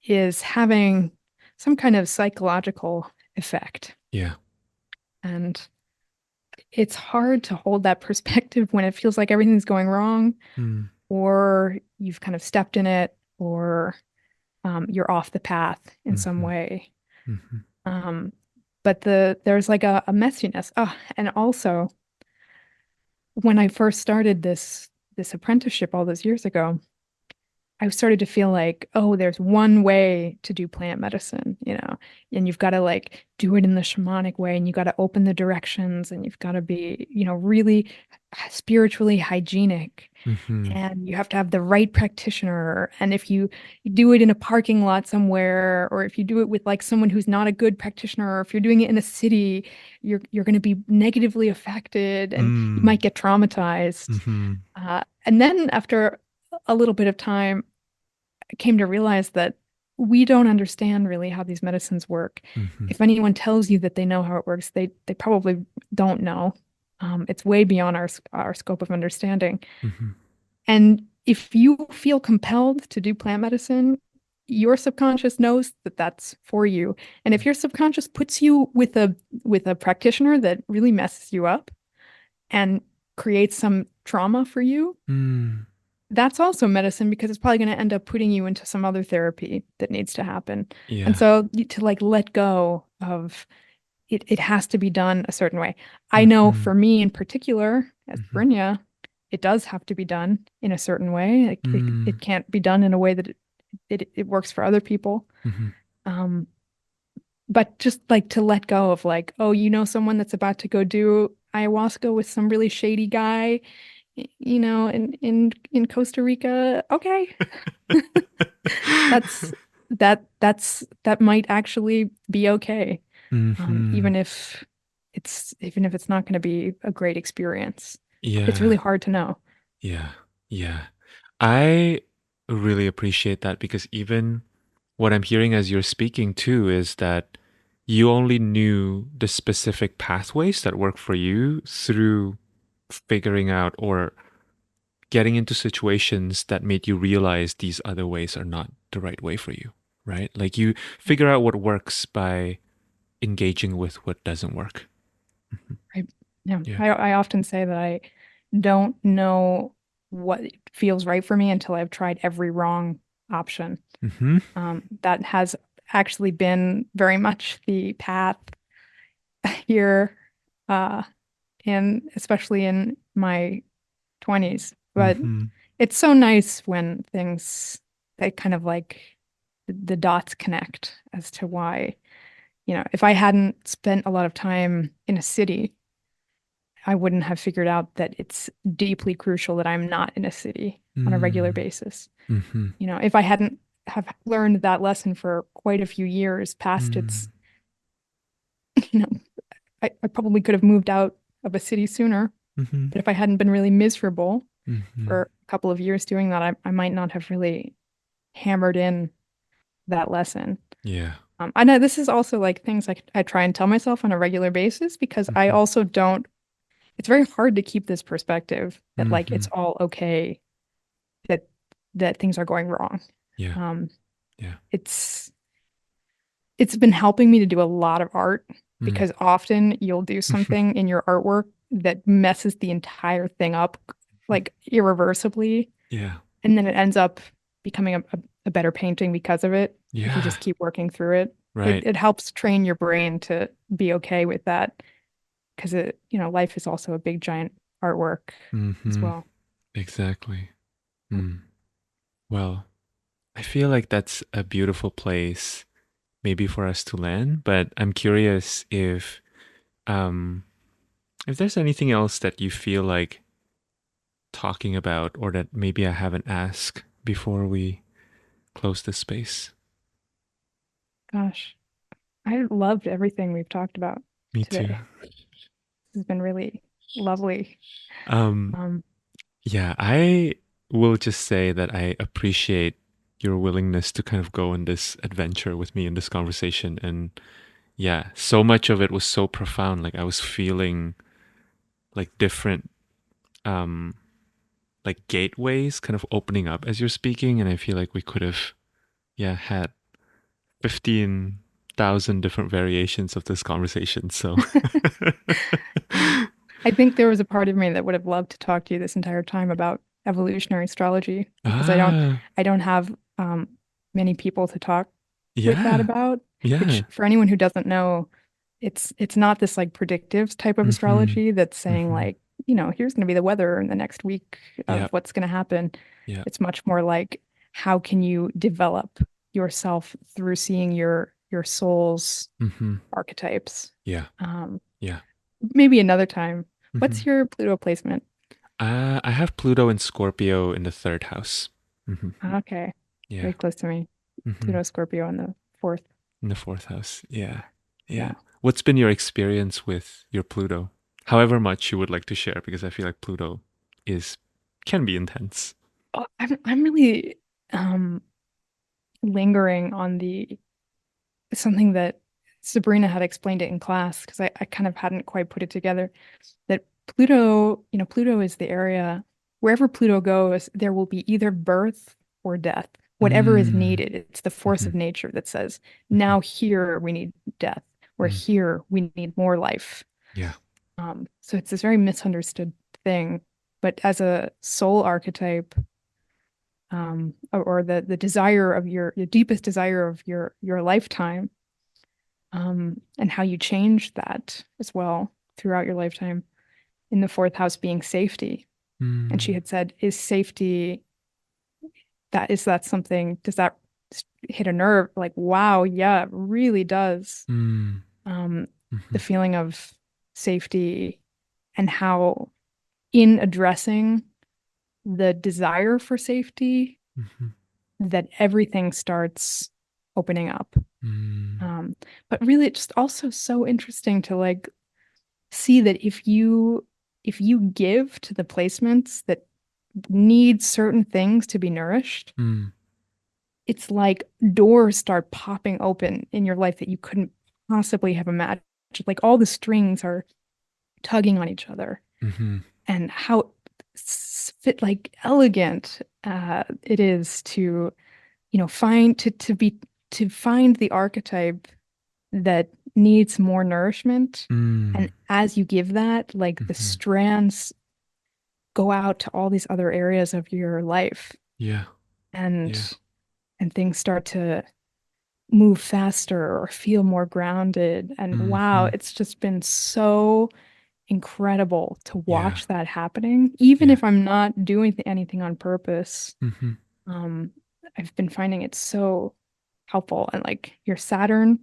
is having some kind of psychological effect.
Yeah.
And it's hard to hold that perspective when it feels like everything's going wrong,
Mm,
or you've kind of stepped in it, or you're off the path in some
mm-hmm.
way.
Mm-hmm.
Um, but there's like a messiness. Oh, and also when I first started this apprenticeship all those years ago, I started to feel like, oh, there's one way to do plant medicine, and you've got to like do it in the shamanic way, and you got to open the directions, and you've got to be, really spiritually hygienic,
Mm-hmm.
and you have to have the right practitioner. And if you do it in a parking lot somewhere, or if you do it with like someone who's not a good practitioner, or if you're doing it in a city, you're going to be negatively affected, and you
Mm,
might get traumatized.
mm-hmm.
And then after a little bit of time, I came to realize that we don't understand really how these medicines work.
Mm-hmm.
If anyone tells you that they know how it works, they probably don't know. It's way beyond our scope of understanding.
Mm-hmm.
And if you feel compelled to do plant medicine, your subconscious knows that that's for you. And if your subconscious puts you with a practitioner that really messes you up and creates some trauma for you,
Mm,
that's also medicine because it's probably going to end up putting you into some other therapy that needs to happen. And
yeah.
so to like let go of it has to be done a certain way. I know
Mm-hmm.
for me in particular, as
Mm-hmm.
Brynja, it does have to be done in a certain way. Like
Mm,
it can't be done in a way that it works for other people.
mm-hmm.
Um, but just like to let go of like, oh, someone that's about to go do ayahuasca with some really shady guy, in Costa Rica. Okay, that's that might actually be okay.
Mm-hmm.
Even if it's not going to be a great experience. It's
Yeah.
really hard to know.
Yeah. Yeah. I really appreciate that because even what I'm hearing as you're speaking too is that you only knew the specific pathways that work for you through figuring out or getting into situations that made you realize these other ways are not the right way for you, right? Like you figure out what works by engaging with what doesn't work. Mhm.
I yeah,
Yeah.
I often say that I don't know what feels right for me until I've tried every wrong option.
Mm-hmm.
That has actually been very much the path here, uh, especially in my 20s. But
Mm-hmm.
it's so nice when things that kind of like the dots connect as to why, if I hadn't spent a lot of time in a city, I wouldn't have figured out that it's deeply crucial that I'm not in a city on a regular
Mm-hmm.
basis.
Mm-hmm.
If I hadn't have learned that lesson for quite a few years past
Mm-hmm.
its, you know, I probably could have moved out of a city sooner.
Mm-hmm.
But if I hadn't been really miserable
Mm-hmm.
for a couple of years doing that, I might not have really hammered in that lesson.
Yeah.
I know this is also like things I try and tell myself on a regular basis because I
Mm-hmm.
also don't, it's very hard to keep this perspective that like
Mm-hmm.
it's all okay that things are going wrong.
Yeah.
Um,
Yeah.
it's it's been helping me to do a lot of art
Mm.
because often you'll do something in your artwork that messes the entire thing up like irreversibly,
Yeah.
and then it ends up becoming a better painting because of it if you
Yeah.
just keep working through it.
Right.
It helps train your brain to be okay with that because life is also a big giant artwork as
Mm-hmm.
well.
Exactly. Mm. Well, I feel like that's a beautiful place maybe for us to land, but I'm curious um if there's anything else that you feel like talking about, or that maybe I haven't asked before we close this space?
Gosh, I loved everything we've talked about
Me too.
today. This has been really lovely.
Um,
Um,
yeah, I will just say that I appreciate your willingness to kind of go on this adventure with me in this conversation. And yeah, so much of it was so profound. Like I was feeling like different um like gateways kind of opening up as you're speaking, and I feel like we could have yeah had 15,000 different variations of this conversation. So
I think there was a part of me that would have loved to talk to you this entire time about evolutionary astrology because
ah,
I don't have many people to talk with that
yeah,
about, which
yeah.
for anyone who doesn't know, it's not this like predictive type of
Mhm.
astrology that's saying
Mhm.
like, here's going to be the weather in the next week of
Yeah.
what's going to happen.
Yeah.
It's much more like how can you develop yourself through seeing your soul's
Mhm.
archetypes.
Yeah.
Um,
Yeah.
maybe another time. What's
Mhm.
your Pluto placement?
I have Pluto and Scorpio in the third house. Mhm.
Okay, very
Yeah.
close to me.
Mhm.
Pluto Scorpio on the fourth.
In the fourth house. Yeah. Yeah.
Yeah.
What's been your experience with your Pluto? However much you would like to share, because I feel like Pluto is can be intense.
Oh, I'm really um lingering on the something that Sabrina had explained it in class because I kind of hadn't quite put it together that Pluto, Pluto is the area wherever Pluto goes, there will be either birth or death, whatever is
Mm.
needed. It's the force of
Mhm.
nature that says,
Mhm.
now here we need death, or
Mm.
here we need more life.
Yeah.
So it's this very misunderstood thing. But as a soul archetype, or the desire of your deepest desire of your lifetime, and how you change that as well throughout your lifetime, in the fourth house being safety. And she
Mm.
had said, is safety that something, does that hit a nerve? Like, wow, yeah, it really does.
Mm.
Um, the
Mhm.
feeling of safety and how in addressing the desire for safety
Mhm.
that everything starts opening up.
Mm.
Um, but really it's just also so interesting to like see that if you give to the placements that need certain things to be nourished,
Mm.
it's like doors start popping open in your life that you couldn't possibly have imagined. Like all the strings are tugging on each other,
Mhm.
and how fit like elegant it is to find to find the archetype that needs more nourishment.
Mm.
And as you give that, like the
Mhm.
strands go out to all these other areas of your life,
Yeah. Yeah.
and things start to move faster or feel more grounded. And wow,
Mhm.
it's just been so incredible to
Yeah.
watch that happening, even
Yeah.
if I'm not doing anything on purpose.
Mhm.
Um, I've been finding it so helpful. And like your Saturn,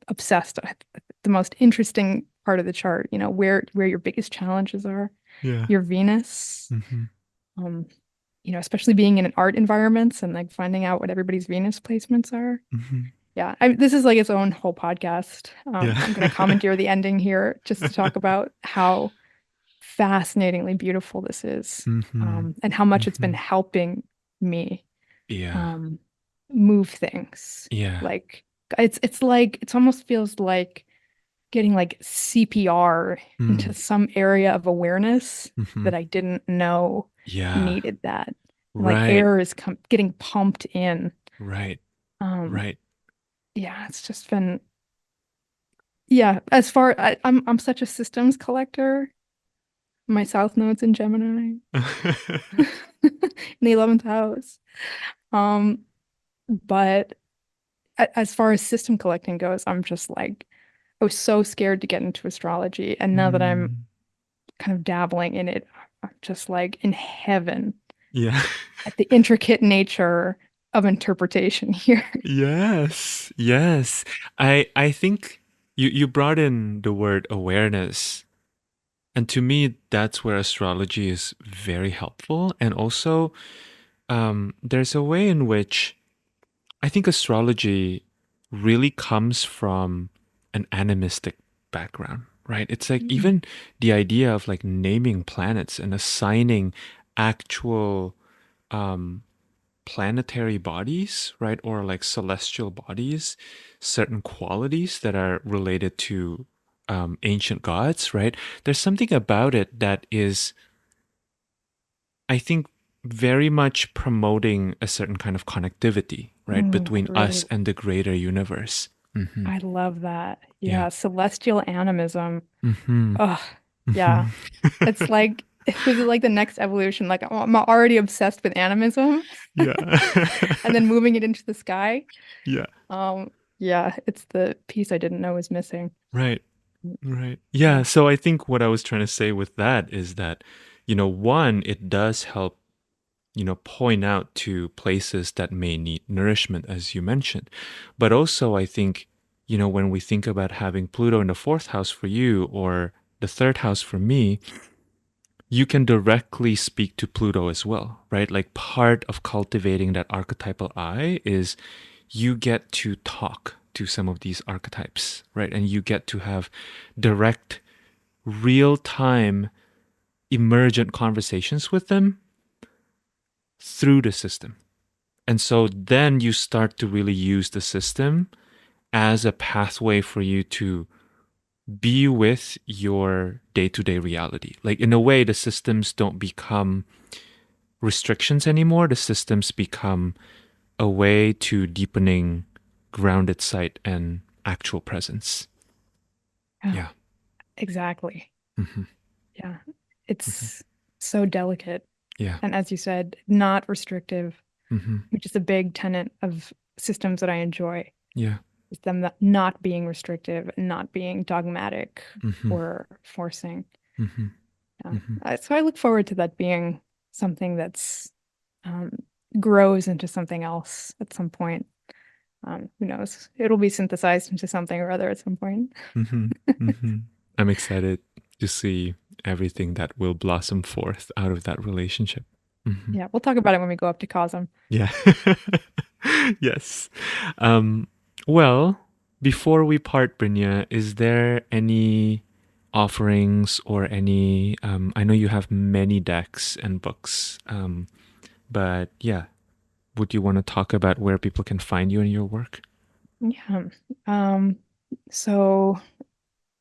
obsessed with the most interesting part of the chart, where your biggest challenges are.
Yeah.
Your Venus,
Mhm.
um, especially being in an art environments and like finding out what everybody's Venus placements are.
Mhm.
Yeah, this is like its own whole podcast.
Yeah.
I'm going to commandeer the ending here just to talk about how fascinatingly beautiful this is,
Mhm.
and how much it's been
Mhm.
helping me
Yeah.
um, move things.
Yeah.
Like it's like it almost feels like getting like CPR into
Mm.
some area of awareness that
Mhm.
I didn't know
Yeah.
needed that. And like
Right.
air is getting pumped in.
Right.
Um,
Right.
yeah, it's just been, yeah, as far I'm such a systems collector. My South Node's in Gemini in the 11th house. Um, but as far as system collecting goes, I'm just like I was so scared to get into astrology, and now that I'm
Mm.
kind of dabbling in it, I'm just like in heaven
Yeah.
at the intricate nature of interpretation here.
Yes. Yes. I think you brought in the word awareness And to me, that's where astrology is very helpful. And also, there's a way in which I think astrology really comes from an animistic background, right? It's like
Mm.
even the idea of like naming planets and assigning actual um, planetary bodies, right? Or like celestial bodies, certain qualities that are related to ancient gods, right? There's something about it that is, I think, very much promoting a certain kind of connectivity, right?
Oh,
Between
I really,
us and the greater universe. Hmm.
I love that.
Yeah.
Yeah, celestial animism.
Hmm.
Oh, yeah.
Hmm.
It's like this is like the next evolution. Like I'm already obsessed with animism,
Yeah.
and then moving it into the sky.
Yeah.
Um, yeah, it's the piece I didn't know was missing.
Right. Right. Yeah.
Yeah.
So I think what I was trying to say with that is that, one, it does help, point out to places that may need nourishment, as you mentioned. But also, I think, when we think about having Pluto in the fourth house for you or the third house for me, you can directly speak to Pluto as well, right? Like part of cultivating that archetypal eye is you get to talk to some of these archetypes, right? And you get to have direct, real time, emergent conversations with them through the system. And so then you start to really use the system as a pathway for you to be with your day to day reality. Like, in a way, the systems don't become restrictions anymore. The systems become a way to deepening grounded sight and actual presence.
Yeah,
Yeah.
exactly.
Hmm.
Yeah.
Hmm.
It's so delicate.
Yeah.
And as you said, not restrictive,
Hmm.
which is a big tenet of systems that I enjoy.
Yeah.
Is them not being restrictive, not being dogmatic
Hmm.
or forcing.
Hmm.
Yeah.
Hmm.
So I look forward to that being something that's um, grows into something else at some point. Who knows? It'll be synthesized into something or other at some point.
Hmm. Hmm. I'm excited to see everything that will blossom forth out of that relationship. Hmm.
Yeah, we'll talk about it when we go up to Cosm.
Yeah. Yes. Um, well, before we part, Brynja, is there any offerings or any? I know you have many decks and books, but yeah, would you want to talk about where people can find you and your work?
Yeah. Um, so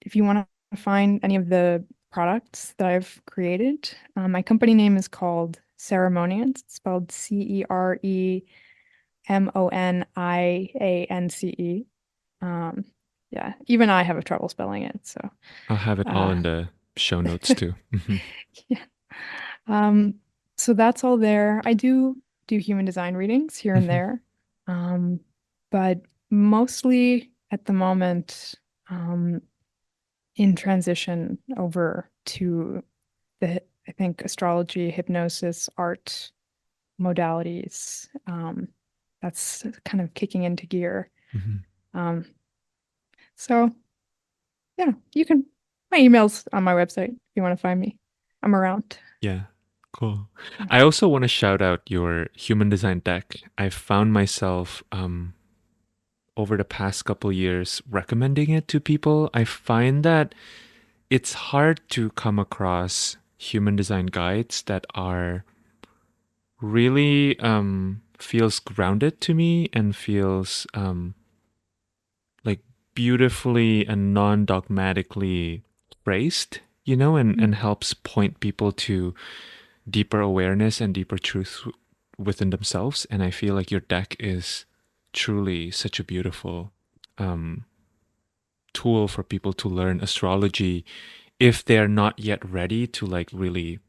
if you want to find any of the products that I've created, my company name is called Ceremoniance. It's spelled Ceremoniance. Um, yeah, even I have trouble spelling it. So,
I'll have it all
uh,
in the show notes too. Hmm.
yeah. Um, so that's all there. I do human design readings here and
Hmm.
there. Um, but mostly at the moment, um, in transition over to I think astrology, hypnosis, art modalities. That's kind of kicking into gear.
Hmm.
Um, so yeah, my email's on my website if you want to find me. I'm around.
Yeah, cool.
Yeah.
I also want to shout out your human design deck. I found myself over the past couple years recommending it to people. I find that it's hard to come across human design guides that are really feels grounded to me and feels like beautifully and non-dogmatically phrased, and
Mm.
helps point people to deeper awareness and deeper truth within themselves. And I feel like your deck is truly such a beautiful um, tool for people to learn astrology if they're not yet ready to like really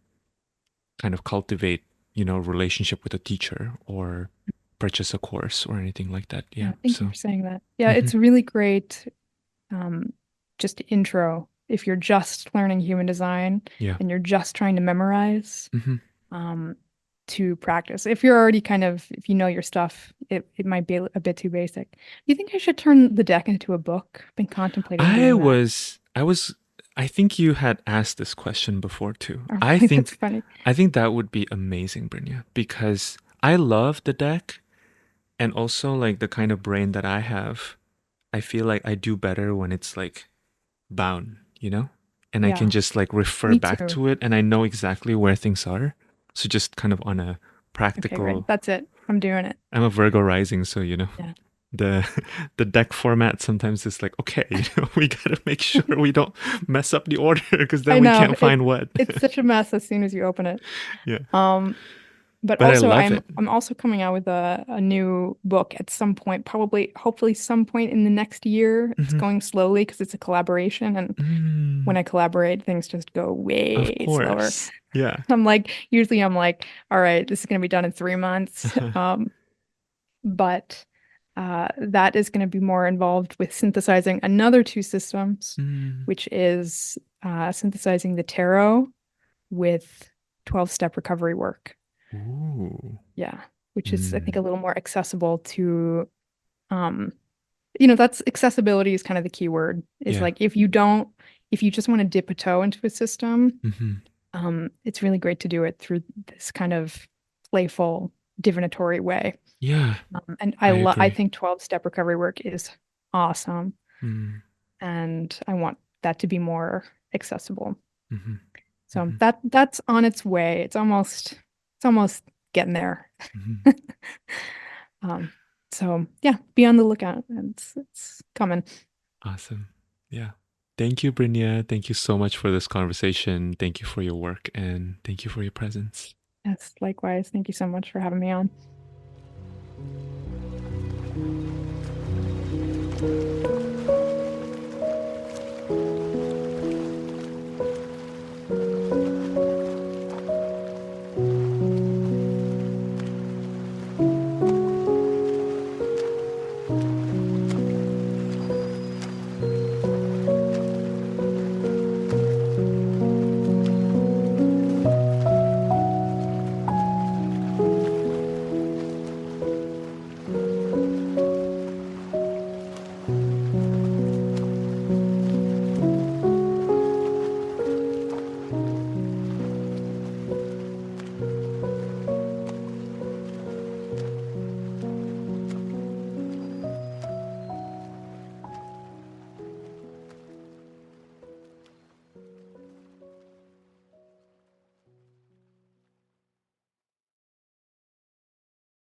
kind of cultivate, relationship with a teacher or purchase a course or anything like that. Yeah.
Yeah, thank you
So,
for saying that. Yeah,
mhm.
it's really great. Um, just intro. If you're just learning human design
Yeah.
and you're just trying to memorize,
Hmm.
um, to practice. If you're already if you know your stuff, it might be a bit too basic. Do you think I should turn the deck into a book? I've been contemplating
I
doing that.
was, I was. I think you had asked this question before too.
Oh,
I
really? That's
think
funny.
I think that would be amazing, Brynja, because I love the deck and also like the kind of brain that I have. I feel like I do better when it's like bound, you know? And I can
Yeah,
just like refer
me
back
too.
to it and I know exactly where things are. So just kind of on a
Okay, great.
practical,
That's it. I'm doing it.
I'm a Virgo rising, so
Yeah.
the the deck format sometimes is like, okay, we gotta make sure we don't mess up the order because
I
then we
know
can't find what.
it's such a mess as soon as you open it.
Yeah.
Um, but
But I
also
love it.
I'm also coming out with a new book at some point, probably hopefully some point in the next year. It's
Hmm.
going slowly because it's a collaboration, and when
Mm,
I collaborate, things just go
of
way slower.
course. Yeah.
Usually I'm like, all right, this is going to be done in 3 months. But that is going to be more involved with synthesizing another two systems,
Mm.
which is synthesizing the tarot with 12-step recovery work.
Ooh.
Yeah, which is, I think, a
Mm.
little more accessible to, um, that's accessibility is kind of the key word. Is
Yeah.
like if you just want to dip a toe into a system,
Hmm.
it's really great to do it through this kind of playful, divinatory way.
Yeah,
And
I
I
agree.
think 12-step recovery work is awesome,
Mm.
and I want that to be more accessible.
Hmm.
So
Hmm.
that's on its way. It's almost getting there.
Hmm.
Um, so yeah, be on the lookout. It's coming.
Awesome. Yeah. Thank you, Brynja. Thank you so much for this conversation. Thank you for your work and thank you for your presence.
Yes, likewise. Thank you so much for having me on.